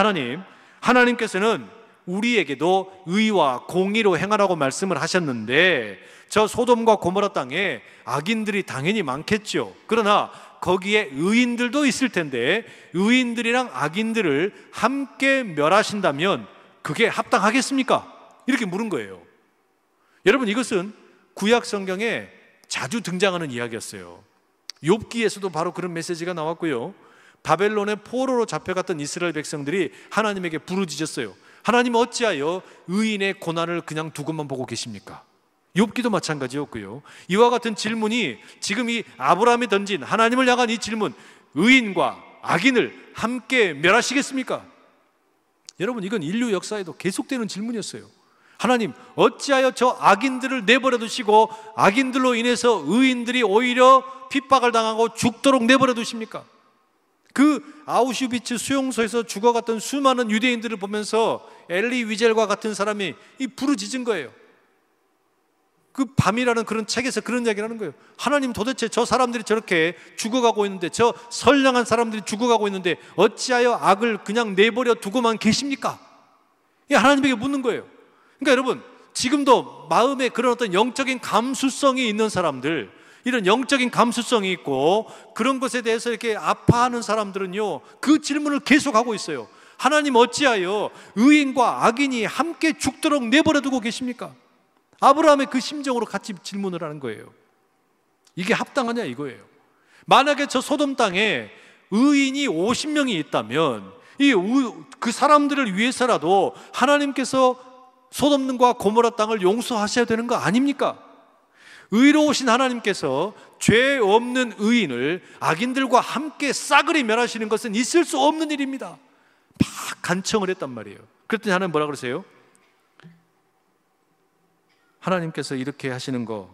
하나님께서는 우리에게도 의와 공의로 행하라고 말씀을 하셨는데, 저 소돔과 고모라 땅에 악인들이 당연히 많겠죠. 그러나 거기에 의인들도 있을 텐데, 의인들이랑 악인들을 함께 멸하신다면 그게 합당하겠습니까? 이렇게 물은 거예요. 여러분, 이것은 구약 성경에 자주 등장하는 이야기였어요. 욥기에서도 바로 그런 메시지가 나왔고요. 바벨론의 포로로 잡혀갔던 이스라엘 백성들이 하나님에게 부르짖었어요. 하나님, 어찌하여 의인의 고난을 그냥 두고만 보고 계십니까? 욥기도 마찬가지였고요. 이와 같은 질문이 지금 이 아브라함이 던진 하나님을 향한 이 질문, 의인과 악인을 함께 멸하시겠습니까? 여러분, 이건 인류 역사에도 계속되는 질문이었어요. 하나님, 어찌하여 저 악인들을 내버려 두시고 악인들로 인해서 의인들이 오히려 핍박을 당하고 죽도록 내버려 두십니까? 그 아우슈비츠 수용소에서 죽어갔던 수많은 유대인들을 보면서 엘리 위젤과 같은 사람이 이 부르짖은 거예요. 그 밤이라는 그런 책에서 그런 이야기를 하는 거예요. 하나님, 도대체 저 사람들이 저렇게 죽어가고 있는데, 저 선량한 사람들이 죽어가고 있는데 어찌하여 악을 그냥 내버려 두고만 계십니까? 하나님에게 묻는 거예요. 그러니까 여러분, 지금도 마음에 그런 어떤 영적인 감수성이 있는 사람들, 이런 영적인 감수성이 있고 그런 것에 대해서 이렇게 아파하는 사람들은요, 그 질문을 계속하고 있어요. 하나님, 어찌하여 의인과 악인이 함께 죽도록 내버려 두고 계십니까? 아브라함의 그 심정으로 같이 질문을 하는 거예요. 이게 합당하냐 이거예요. 만약에 저 소돔 땅에 의인이 50명이 있다면 그 사람들을 위해서라도 하나님께서 소돔과 고모라 땅을 용서하셔야 되는 거 아닙니까? 의로우신 하나님께서 죄 없는 의인을 악인들과 함께 싸그리 멸하시는 것은 있을 수 없는 일입니다. 막 간청을 했단 말이에요. 그랬더니 하나님 뭐라 그러세요? 하나님께서 이렇게 하시는 거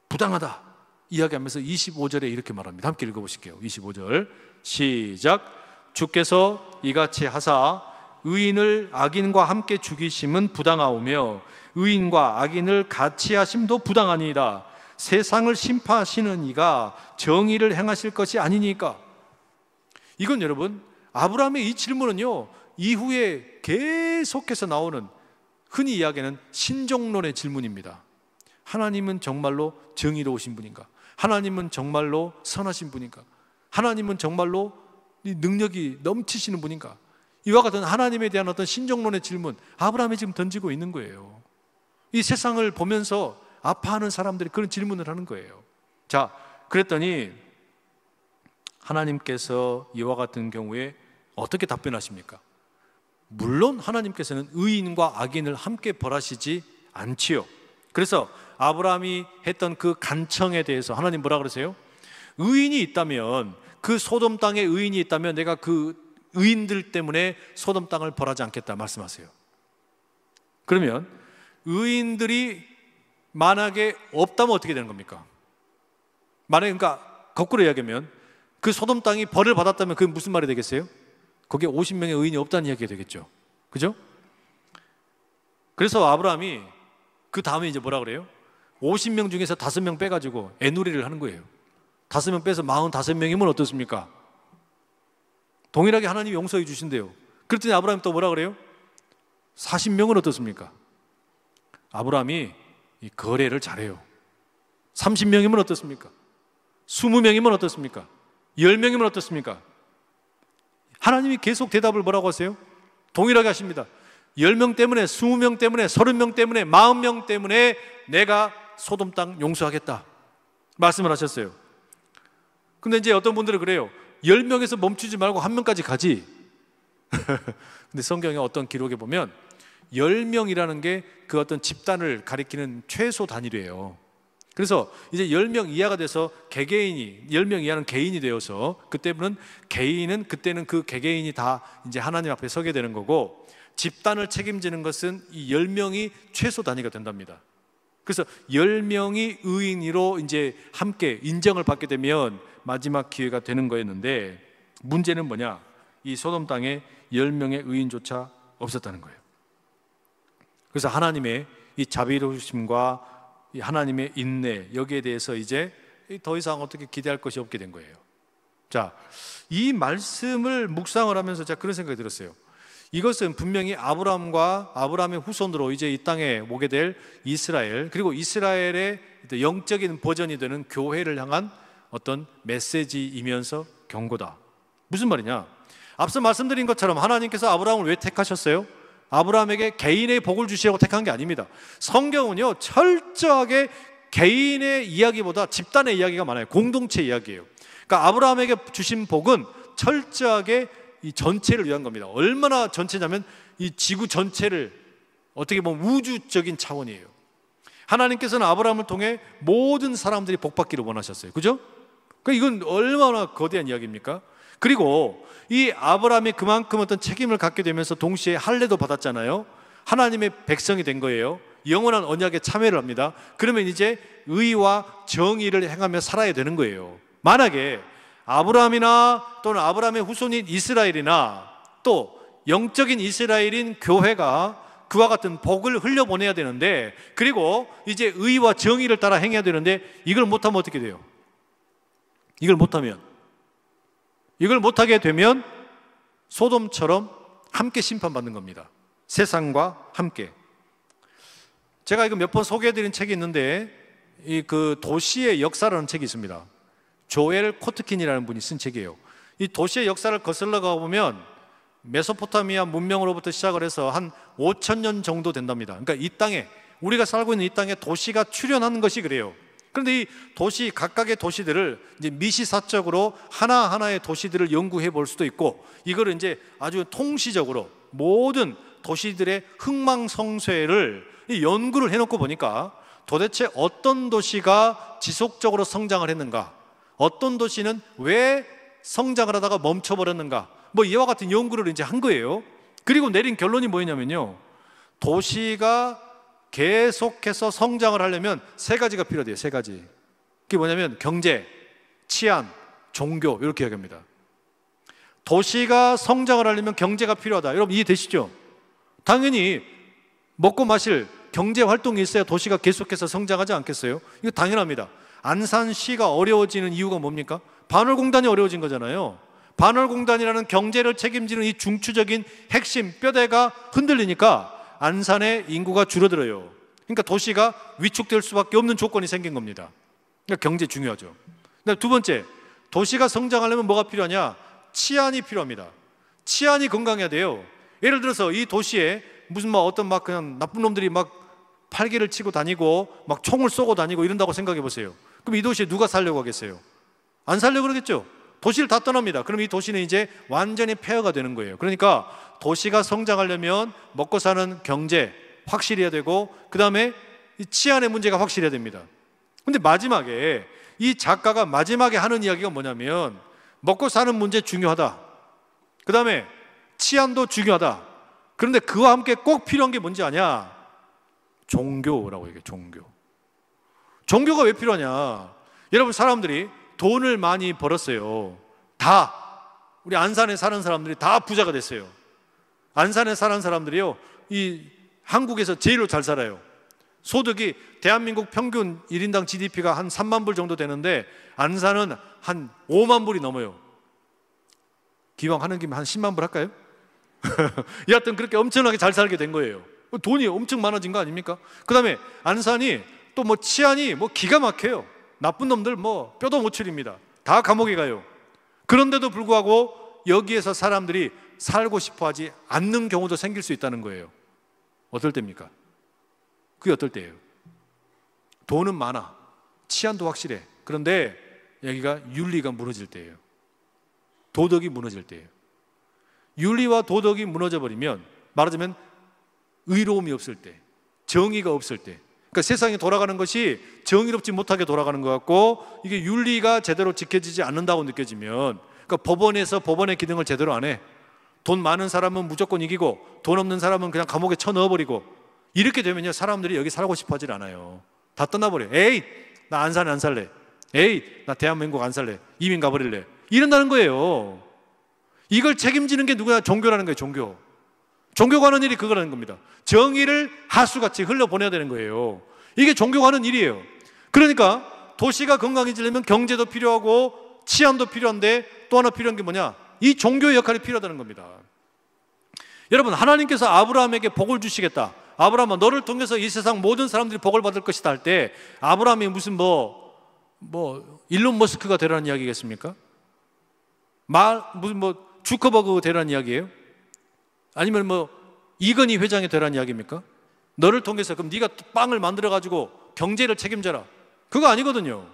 부당하다 이야기하면서 25절에 이렇게 말합니다. 함께 읽어보실게요. 25절 시작. 주께서 이같이 하사 의인을 악인과 함께 죽이심은 부당하오며 의인과 악인을 같이 하심도 부당하니이다. 세상을 심판하시는 이가 정의를 행하실 것이 아니니까. 이건 여러분, 아브라함의 이 질문은요, 이후에 계속해서 나오는 흔히 이야기하는 신종론의 질문입니다. 하나님은 정말로 정의로우신 분인가? 하나님은 정말로 선하신 분인가? 하나님은 정말로 능력이 넘치시는 분인가? 이와 같은 하나님에 대한 어떤 신종론의 질문, 아브라함이 지금 던지고 있는 거예요. 이 세상을 보면서 아파하는 사람들이 그런 질문을 하는 거예요. 자, 그랬더니 하나님께서 이와 같은 경우에 어떻게 답변하십니까? 물론 하나님께서는 의인과 악인을 함께 벌하시지 않지요. 그래서 아브라함이 했던 그 간청에 대해서 하나님 뭐라 그러세요? 의인이 있다면, 그 소돔 땅에 의인이 있다면 내가 그 의인들 때문에 소돔 땅을 벌하지 않겠다 말씀하세요. 그러면 의인들이 만약에 없다면 어떻게 되는 겁니까? 만약에, 그러니까 거꾸로 이야기하면 그 소돔 땅이 벌을 받았다면 그게 무슨 말이 되겠어요? 거기에 50명의 의인이 없다는 이야기가 되겠죠. 그죠? 그래서 아브라함이 그 다음에 이제 뭐라 그래요? 50명 중에서 5명 빼가지고 애누리를 하는 거예요. 5명 빼서 45명이면 어떻습니까? 동일하게 하나님이 용서해 주신대요. 그랬더니 아브라함이 또 뭐라 그래요? 40명은 어떻습니까? 아브라함이 이 거래를 잘해요. 30명이면 어떻습니까? 20명이면 어떻습니까? 10명이면 어떻습니까? 하나님이 계속 대답을 뭐라고 하세요? 동일하게 하십니다. 10명 때문에, 20명 때문에, 30명 때문에, 40명 때문에 내가 소돔 땅 용서하겠다 말씀을 하셨어요. 근데 이제 어떤 분들은 그래요. 10명에서 멈추지 말고 1명까지 가지. 근데 성경의 어떤 기록에 보면 10명이라는 게 그 어떤 집단을 가리키는 최소 단위래요. 그래서 이제 10명 이하가 돼서 개개인이, 10명 이하는 개인이 되어서 그때는 개인은, 그때는 그 개개인이 다 이제 하나님 앞에 서게 되는 거고, 집단을 책임지는 것은 이 10명이 최소 단위가 된답니다. 그래서 10명이 의인으로 이제 함께 인정을 받게 되면 마지막 기회가 되는 거였는데, 문제는 뭐냐? 이 소돔 땅에 10명의 의인조차 없었다는 거예요. 그래서 하나님의 이 자비로우심과 이 하나님의 인내, 여기에 대해서 이제 더 이상 어떻게 기대할 것이 없게 된 거예요. 자, 이 말씀을 묵상을 하면서 제가 그런 생각이 들었어요. 이것은 분명히 아브라함과 아브라함의 후손으로 이제 이 땅에 오게 될 이스라엘, 그리고 이스라엘의 영적인 버전이 되는 교회를 향한 어떤 메시지이면서 경고다. 무슨 말이냐? 앞서 말씀드린 것처럼 하나님께서 아브라함을 왜 택하셨어요? 아브라함에게 개인의 복을 주시라고 택한 게 아닙니다. 성경은요, 철저하게 개인의 이야기보다 집단의 이야기가 많아요. 공동체 이야기예요. 그러니까 아브라함에게 주신 복은 철저하게 이 전체를 위한 겁니다. 얼마나 전체냐면 이 지구 전체를, 어떻게 보면 우주적인 차원이에요. 하나님께서는 아브라함을 통해 모든 사람들이 복받기를 원하셨어요. 그죠? 그러니까 이건 얼마나 거대한 이야기입니까? 그리고 이 아브라함이 그만큼 어떤 책임을 갖게 되면서 동시에 할례도 받았잖아요. 하나님의 백성이 된 거예요. 영원한 언약에 참여를 합니다. 그러면 이제 의와 정의를 행하며 살아야 되는 거예요. 만약에 아브라함이나 또는 아브라함의 후손인 이스라엘이나 또 영적인 이스라엘인 교회가 그와 같은 복을 흘려보내야 되는데, 그리고 이제 의와 정의를 따라 행해야 되는데, 이걸 못하면 어떻게 돼요? 이걸 못하게 되면 소돔처럼 함께 심판받는 겁니다. 세상과 함께. 제가 이거 몇 번 소개해드린 책이 있는데, 그 도시의 역사라는 책이 있습니다. 조엘 코트킨이라는 분이 쓴 책이에요. 이 도시의 역사를 거슬러 가보면 메소포타미아 문명으로부터 시작을 해서 한 5,000년 정도 된답니다. 그러니까 이 땅에, 우리가 살고 있는 이 땅에 도시가 출현하는 것이 그래요. 그런데 이 도시, 각각의 도시들을 이제 미시사적으로 하나하나의 도시들을 연구해 볼 수도 있고, 이거를 이제 아주 통시적으로 모든 도시들의 흥망성쇠를 연구를 해놓고 보니까 도대체 어떤 도시가 지속적으로 성장을 했는가, 어떤 도시는 왜 성장을 하다가 멈춰버렸는가, 뭐 이와 같은 연구를 이제 한 거예요. 그리고 내린 결론이 뭐였냐면요, 도시가 계속해서 성장을 하려면 세 가지가 필요해요. 세 가지. 그게 뭐냐면 경제, 치안, 종교, 이렇게 이야기합니다. 도시가 성장을 하려면 경제가 필요하다. 여러분 이해되시죠? 당연히 먹고 마실 경제 활동이 있어야 도시가 계속해서 성장하지 않겠어요? 이거 당연합니다. 안산시가 어려워지는 이유가 뭡니까? 반월공단이 어려워진 거잖아요. 반월공단이라는 경제를 책임지는 이 중추적인 핵심 뼈대가 흔들리니까 안산의 인구가 줄어들어요. 그러니까 도시가 위축될 수밖에 없는 조건이 생긴 겁니다. 그러니까 경제 중요하죠. 두 번째, 도시가 성장하려면 뭐가 필요하냐? 치안이 필요합니다. 치안이 건강해야 돼요. 예를 들어서 이 도시에 무슨 어떤 그냥 나쁜 놈들이 팔개를 치고 다니고 총을 쏘고 다니고 이런다고 생각해 보세요. 그럼 이 도시에 누가 살려고 하겠어요? 안 살려고 그러겠죠. 도시를 다 떠납니다. 그럼 이 도시는 이제 완전히 폐허가 되는 거예요. 그러니까 도시가 성장하려면 먹고 사는 경제 확실히 해야 되고, 그 다음에 치안의 문제가 확실해야 됩니다. 근데 마지막에 이 작가가 마지막에 하는 이야기가 뭐냐면, 먹고 사는 문제 중요하다, 그 다음에 치안도 중요하다, 그런데 그와 함께 꼭 필요한 게 뭔지 아냐? 종교라고 얘기해요. 종교가 왜 필요하냐? 여러분, 사람들이 돈을 많이 벌었어요. 다 우리 안산에 사는 사람들이 다 부자가 됐어요. 안산에 사는 사람들이요, 이 한국에서 제일로 잘 살아요. 소득이 대한민국 평균 1인당 GDP가 한 3만 불 정도 되는데 안산은 한 5만 불이 넘어요. 기왕 하는 김에 한 10만 불 할까요? 여하튼 그렇게 엄청나게 잘 살게 된 거예요. 돈이 엄청 많아진 거 아닙니까? 그 다음에 안산이 또 치안이 기가 막혀요. 나쁜 놈들 뼈도 못 추립니다. 다 감옥에 가요. 그런데도 불구하고 여기에서 사람들이 살고 싶어 하지 않는 경우도 생길 수 있다는 거예요. 어떨 때입니까? 그게 어떨 때예요? 돈은 많아, 치안도 확실해. 그런데 여기가 윤리가 무너질 때예요. 도덕이 무너질 때예요. 윤리와 도덕이 무너져 버리면, 말하자면 의로움이 없을 때, 정의가 없을 때, 그러니까 세상이 돌아가는 것이 정의롭지 못하게 돌아가는 것 같고, 이게 윤리가 제대로 지켜지지 않는다고 느껴지면, 그러니까 법원에서 법원의 기능을 제대로 안 해. 돈 많은 사람은 무조건 이기고 돈 없는 사람은 그냥 감옥에 쳐넣어버리고, 이렇게 되면요, 사람들이 여기 살고 싶어 하질 않아요. 다 떠나버려요. 에이, 나 안산에 안 살래. 에이, 나 대한민국 안 살래. 이민 가버릴래. 이런다는 거예요. 이걸 책임지는 게 누구냐? 종교라는 거예요. 종교가 하는 일이 그거라는 겁니다. 정의를 하수같이 흘려보내야 되는 거예요. 이게 종교가 하는 일이에요. 그러니까 도시가 건강해지려면 경제도 필요하고 치안도 필요한데, 또 하나 필요한 게 뭐냐? 이 종교의 역할이 필요하다는 겁니다. 여러분, 하나님께서 아브라함에게 복을 주시겠다, 아브라함아 너를 통해서 이 세상 모든 사람들이 복을 받을 것이다 할 때, 아브라함이 무슨 일론 머스크가 되라는 이야기겠습니까? 무슨 주커버그 되라는 이야기예요? 아니면 이건희 회장이 되라는 이야기입니까? 너를 통해서 그럼 네가 빵을 만들어가지고 경제를 책임져라, 그거 아니거든요.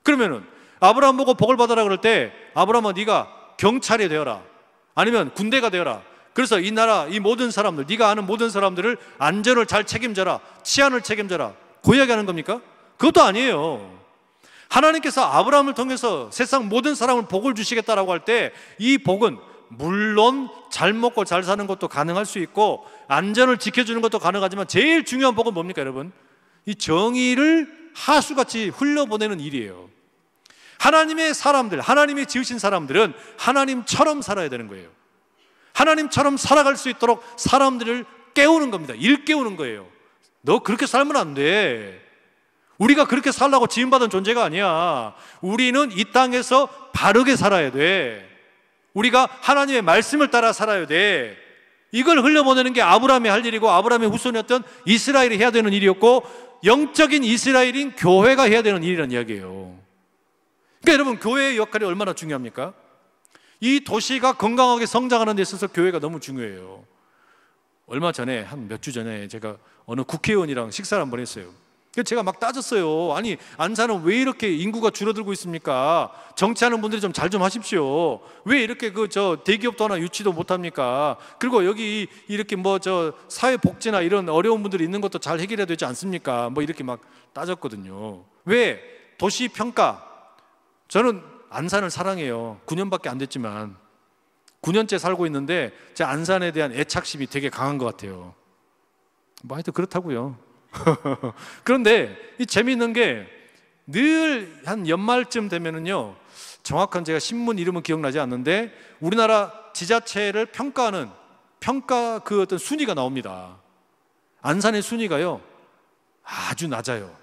그러면은 아브라함 보고 복을 받아라 그럴 때 아브라함아 네가 경찰이 되어라, 아니면 군대가 되어라. 그래서 이 나라 이 모든 사람들, 네가 아는 모든 사람들을 안전을 잘 책임져라, 치안을 책임져라, 그 이야기하는 겁니까? 그것도 아니에요. 하나님께서 아브라함을 통해서 세상 모든 사람을 복을 주시겠다라고 할 때 이 복은 물론 잘 먹고 잘 사는 것도 가능할 수 있고 안전을 지켜주는 것도 가능하지만 제일 중요한 복은 뭡니까 여러분? 이 정의를 하수같이 흘려보내는 일이에요. 하나님의 사람들, 하나님이 지으신 사람들은 하나님처럼 살아야 되는 거예요. 하나님처럼 살아갈 수 있도록 사람들을 깨우는 겁니다. 일깨우는 거예요. 너 그렇게 살면 안 돼. 우리가 그렇게 살라고 지음받은 존재가 아니야. 우리는 이 땅에서 바르게 살아야 돼. 우리가 하나님의 말씀을 따라 살아야 돼. 이걸 흘려보내는 게 아브라함이 할 일이고 아브라함의 후손이었던 이스라엘이 해야 되는 일이었고 영적인 이스라엘인 교회가 해야 되는 일이라는 이야기예요. 그러니까 여러분, 교회의 역할이 얼마나 중요합니까? 이 도시가 건강하게 성장하는 데 있어서 교회가 너무 중요해요. 얼마 전에, 한 몇 주 전에 제가 어느 국회의원이랑 식사를 한번 했어요. 제가 막 따졌어요. 아니, 안산은 왜 이렇게 인구가 줄어들고 있습니까? 정치하는 분들이 좀 잘 좀 하십시오. 왜 이렇게 대기업도 하나 유치도 못합니까? 그리고 여기 이렇게 사회복지나 이런 어려운 분들이 있는 것도 잘 해결해야 되지 않습니까? 이렇게 막 따졌거든요. 왜? 도시평가. 저는 안산을 사랑해요. 9년밖에 안 됐지만 9년째 살고 있는데 제 안산에 대한 애착심이 되게 강한 것 같아요. 하여튼 그렇다고요. 그런데 이 재미있는 게 늘 한 연말쯤 되면은요, 정확한 제가 신문 이름은 기억나지 않는데 우리나라 지자체를 평가하는 평가 어떤 순위가 나옵니다. 안산의 순위가요 아주 낮아요.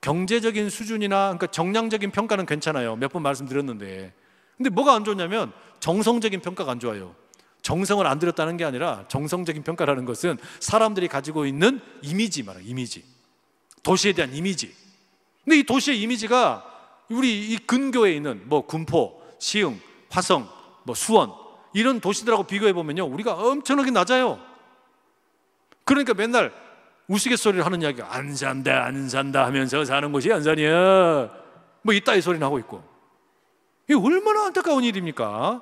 경제적인 수준이나 그러니까 정량적인 평가는 괜찮아요. 몇 번 말씀드렸는데, 근데 뭐가 안 좋냐면 정성적인 평가가 안 좋아요. 정성을 안 들였다는 게 아니라 정성적인 평가라는 것은 사람들이 가지고 있는 이미지 말이에요. 이미지, 도시에 대한 이미지. 근데 이 도시의 이미지가 우리 이 근교에 있는 군포, 시흥, 화성, 수원 이런 도시들하고 비교해 보면요 우리가 엄청나게 낮아요. 그러니까 맨날 우스갯소리를 하는 이야기가 안 산다 안 산다 하면서 사는 곳이 안산이야 이따위 소리는 하고 있고, 이게 얼마나 안타까운 일입니까?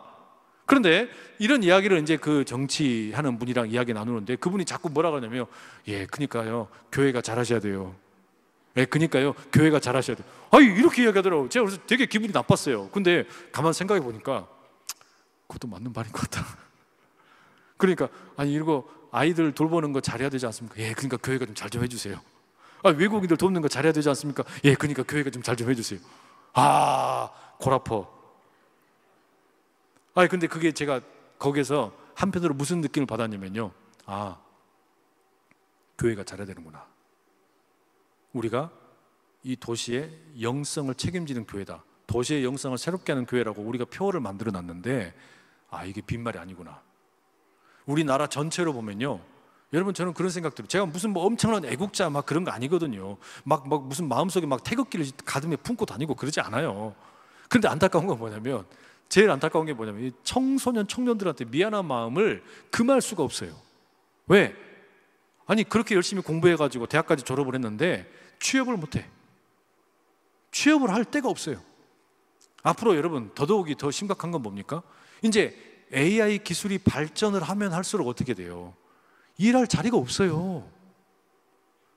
그런데 이런 이야기를 이제 그 정치하는 분이랑 이야기 나누는데 그분이 자꾸 뭐라 그러냐면, 그러니까요 교회가 잘하셔야 돼요. 그러니까요 교회가 잘하셔야 돼요. 이렇게 이야기하더라고요. 제가 그래서 되게 기분이 나빴어요. 근데 가만 생각해 보니까 그것도 맞는 말인 것 같다. 그러니까 이거 아이들 돌보는 거 잘해야 되지 않습니까? 그러니까 교회가 좀 잘 좀 해주세요. 외국인들 돕는 거 잘해야 되지 않습니까? 그러니까 교회가 좀 잘 좀 해주세요. 골 아파. 근데 그게 제가 거기에서 한편으로 무슨 느낌을 받았냐면요, 교회가 잘해야 되는구나. 우리가 이 도시의 영성을 책임지는 교회다, 도시의 영성을 새롭게 하는 교회라고 우리가 표어를 만들어 놨는데 이게 빈말이 아니구나. 우리나라 전체로 보면요, 여러분 저는 그런 생각 들어요. 제가 무슨 엄청난 애국자 그런 거 아니거든요. 무슨 마음속에 태극기를 가슴에 품고 다니고 그러지 않아요. 그런데 안타까운 건 뭐냐면, 제일 안타까운 게 뭐냐면 이 청소년 청년들한테 미안한 마음을 금할 수가 없어요. 왜? 그렇게 열심히 공부해가지고 대학까지 졸업을 했는데 취업을 못해. 취업을 할 데가 없어요. 앞으로 여러분 더더욱이 더 심각한 건 뭡니까? 이제 AI 기술이 발전을 하면 할수록 어떻게 돼요? 일할 자리가 없어요.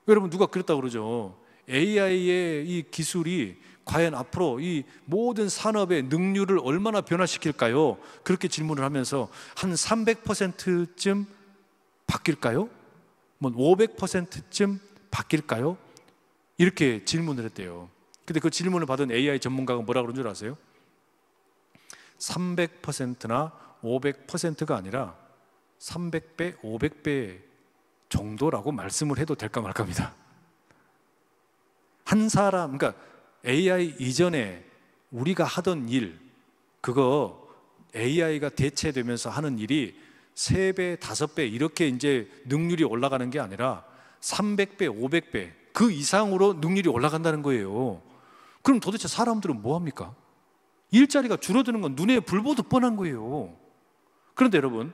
여러분 누가 그랬다고 그러죠? AI의 이 기술이 과연 앞으로 이 모든 산업의 능률을 얼마나 변화시킬까요? 그렇게 질문을 하면서 한 300%쯤 바뀔까요? 500%쯤 바뀔까요? 이렇게 질문을 했대요. 근데 그 질문을 받은 AI 전문가가 뭐라 그런 줄 아세요? 300%나 500%가 아니라 300배, 500배 정도라고 말씀을 해도 될까 말까입니다. 한 사람, 그러니까 AI 이전에 우리가 하던 일, 그거 AI가 대체되면서 하는 일이 3배, 5배 이렇게 이제 능률이 올라가는 게 아니라 300배, 500배 그 이상으로 능률이 올라간다는 거예요. 그럼 도대체 사람들은 뭐 합니까? 일자리가 줄어드는 건 눈에 불 보듯 뻔한 거예요. 그런데 여러분,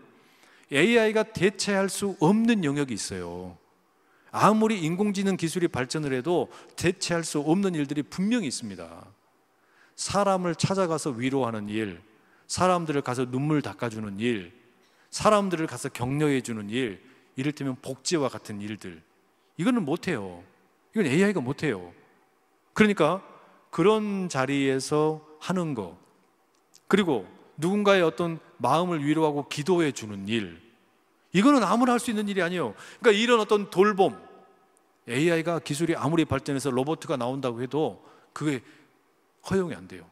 AI가 대체할 수 없는 영역이 있어요. 아무리 인공지능 기술이 발전을 해도 대체할 수 없는 일들이 분명히 있습니다. 사람을 찾아가서 위로하는 일, 사람들을 가서 눈물 닦아주는 일, 사람들을 가서 격려해주는 일, 이를테면 복지와 같은 일들, 이거는 못해요. 이건 AI가 못해요. 그러니까 그런 자리에서 하는 거, 그리고 누군가의 어떤 마음을 위로하고 기도해 주는 일, 이거는 아무나 할 수 있는 일이 아니에요. 그러니까 이런 어떤 돌봄, AI가 기술이 아무리 발전해서 로봇가 나온다고 해도 그게 허용이 안 돼요.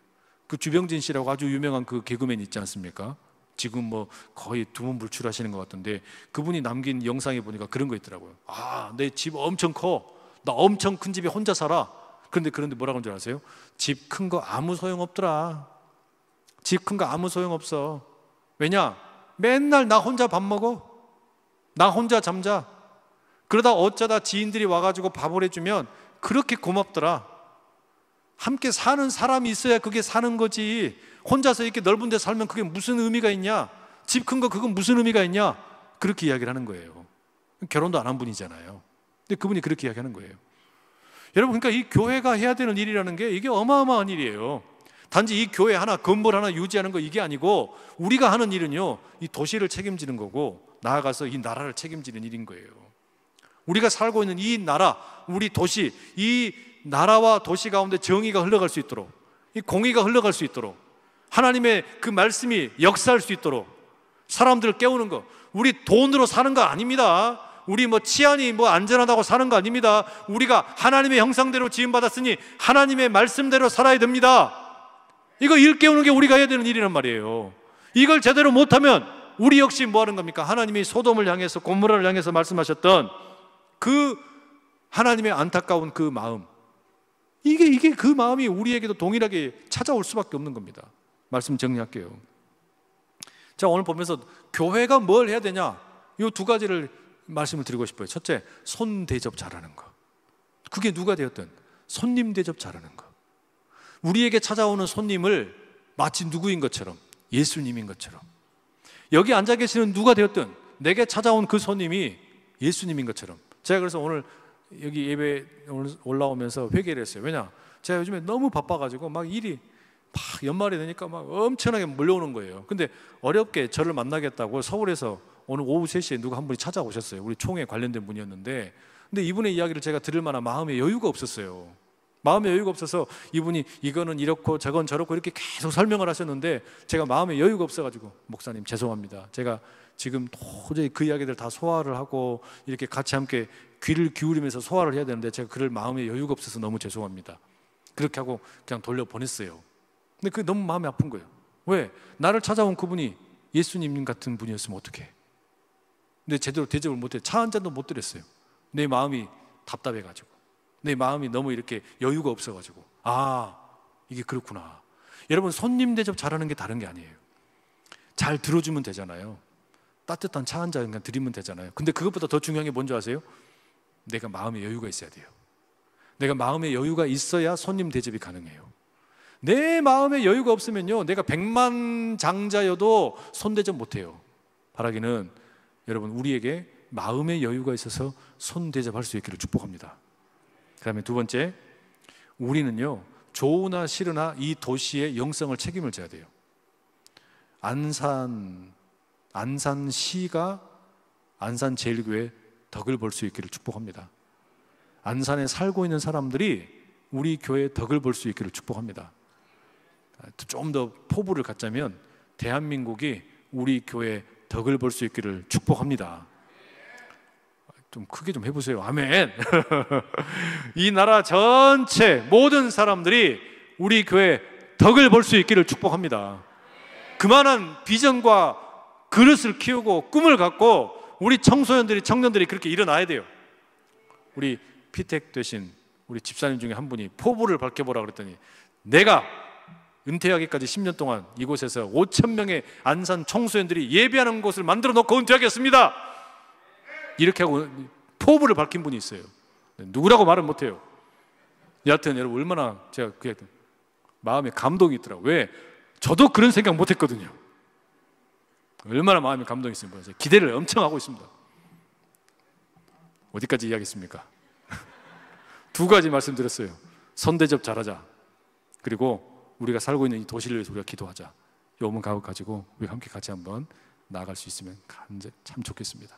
그 주병진 씨라고 아주 유명한 그 개그맨 있지 않습니까? 지금 뭐 거의 두문불출하시는 것 같은데, 그분이 남긴 영상에 보니까 그런 거 있더라고요. 아, 내 집 엄청 커. 나 엄청 큰 집에 혼자 살아. 그런데 뭐라고 하는 줄 아세요? 집 큰 거 아무 소용없더라. 집 큰 거 아무 소용없어. 왜냐? 맨날 나 혼자 밥 먹어. 나 혼자 잠자. 그러다 어쩌다 지인들이 와가지고 밥을 해주면 그렇게 고맙더라. 함께 사는 사람이 있어야 그게 사는 거지. 혼자서 이렇게 넓은 데 살면 그게 무슨 의미가 있냐? 집 큰 거 그건 무슨 의미가 있냐? 그렇게 이야기를 하는 거예요. 결혼도 안 한 분이잖아요. 근데 그분이 그렇게 이야기하는 거예요. 여러분, 그러니까 이 교회가 해야 되는 일이라는 게 이게 어마어마한 일이에요. 단지 이 교회 하나, 건물 하나 유지하는 거 이게 아니고, 우리가 하는 일은요, 이 도시를 책임지는 거고, 나아가서 이 나라를 책임지는 일인 거예요. 우리가 살고 있는 이 나라, 우리 도시, 이 나라와 도시 가운데 정의가 흘러갈 수 있도록, 이 공의가 흘러갈 수 있도록, 하나님의 그 말씀이 역사할 수 있도록 사람들을 깨우는 거. 우리 돈으로 사는 거 아닙니다. 우리 뭐 치안이 뭐 안전하다고 사는 거 아닙니다. 우리가 하나님의 형상대로 지음받았으니 하나님의 말씀대로 살아야 됩니다. 이거 일깨우는 게 우리가 해야 되는 일이란 말이에요. 이걸 제대로 못하면 우리 역시 뭐 하는 겁니까? 하나님이 소돔을 향해서, 고모라를 향해서 말씀하셨던 그 하나님의 안타까운 그 마음, 이게 그 마음이 우리에게도 동일하게 찾아올 수밖에 없는 겁니다. 말씀 정리할게요. 자, 오늘 보면서 교회가 뭘 해야 되냐, 이 두 가지를 말씀을 드리고 싶어요. 첫째, 손 대접 잘하는 거. 그게 누가 되었든 손님 대접 잘하는 거. 우리에게 찾아오는 손님을 마치 누구인 것처럼, 예수님인 것처럼, 여기 앉아 계시는 누가 되었든 내게 찾아온 그 손님이 예수님인 것처럼. 제가 그래서 오늘 여기 예배 올라오면서 회개를 했어요. 왜냐? 제가 요즘에 너무 바빠가지고 막 일이 막 연말이 되니까 막 엄청나게 몰려오는 거예요. 근데 어렵게 저를 만나겠다고 서울에서 오늘 오후 3시에 누가 한 분이 찾아오셨어요. 우리 총회 관련된 분이었는데, 근데 이분의 이야기를 제가 들을 만한 마음의 여유가 없었어요. 마음의 여유가 없어서 이분이 이거는 이렇고 저건 저렇고 이렇게 계속 설명을 하셨는데, 제가 마음의 여유가 없어가지고, 목사님 죄송합니다. 제가 지금 도저히 그 이야기들 다 소화를 하고 이렇게 같이 함께 귀를 기울이면서 소화를 해야 되는데 제가 그럴 마음의 여유가 없어서 너무 죄송합니다. 그렇게 하고 그냥 돌려보냈어요. 근데 그게 너무 마음이 아픈 거예요. 왜? 나를 찾아온 그분이 예수님 같은 분이었으면 어떡해. 근데 제대로 대접을 못해. 차 한 잔도 못 드렸어요. 내 마음이 답답해가지고, 내 마음이 너무 이렇게 여유가 없어가지고. 아, 이게 그렇구나. 여러분, 손님 대접 잘하는 게 다른 게 아니에요. 잘 들어주면 되잖아요. 따뜻한 차 한 잔 그냥 드리면 되잖아요. 근데 그것보다 더 중요한 게 뭔지 아세요? 내가 마음의 여유가 있어야 돼요. 내가 마음의 여유가 있어야 손님 대접이 가능해요. 내 마음의 여유가 없으면요, 내가 100만 장자여도 손 대접 못해요. 바라기는 여러분, 우리에게 마음의 여유가 있어서 손 대접할 수 있기를 축복합니다. 그 다음에 두 번째, 우리는요, 좋으나 싫으나 이 도시의 영성을 책임을 져야 돼요. 안산시가 안산제일교회 덕을 볼 수 있기를 축복합니다. 안산에 살고 있는 사람들이 우리 교회의 덕을 볼 수 있기를 축복합니다. 좀 더 포부를 갖자면 대한민국이 우리 교회의 덕을 볼 수 있기를 축복합니다. 좀 크게 좀 해보세요. 아멘. 이 나라 전체 모든 사람들이 우리 교회 덕을 볼 수 있기를 축복합니다. 그만한 비전과 그릇을 키우고 꿈을 갖고 우리 청소년들이, 청년들이 그렇게 일어나야 돼요. 우리 피택 되신 우리 집사님 중에 한 분이 포부를 밝혀보라 그랬더니, 내가 은퇴하기까지 10년 동안 이곳에서 5,000명의 안산 청소년들이 예배하는 곳을 만들어 놓고 은퇴하겠습니다. 이렇게 하고 포부를 밝힌 분이 있어요. 누구라고 말은 못해요. 여하튼 여러분, 얼마나 제가 그게 마음에 감동이 있더라고요. 왜? 저도 그런 생각 못했거든요. 얼마나 마음이 감동했으면 보세요. 기대를 엄청 하고 있습니다. 어디까지 이야기했습니까? 두 가지 말씀드렸어요. 선대접 잘하자. 그리고 우리가 살고 있는 이 도시를 위해서 우리가 기도하자. 이 오문 가지고 우리가 함께 같이 한번 나아갈 수 있으면 참 좋겠습니다.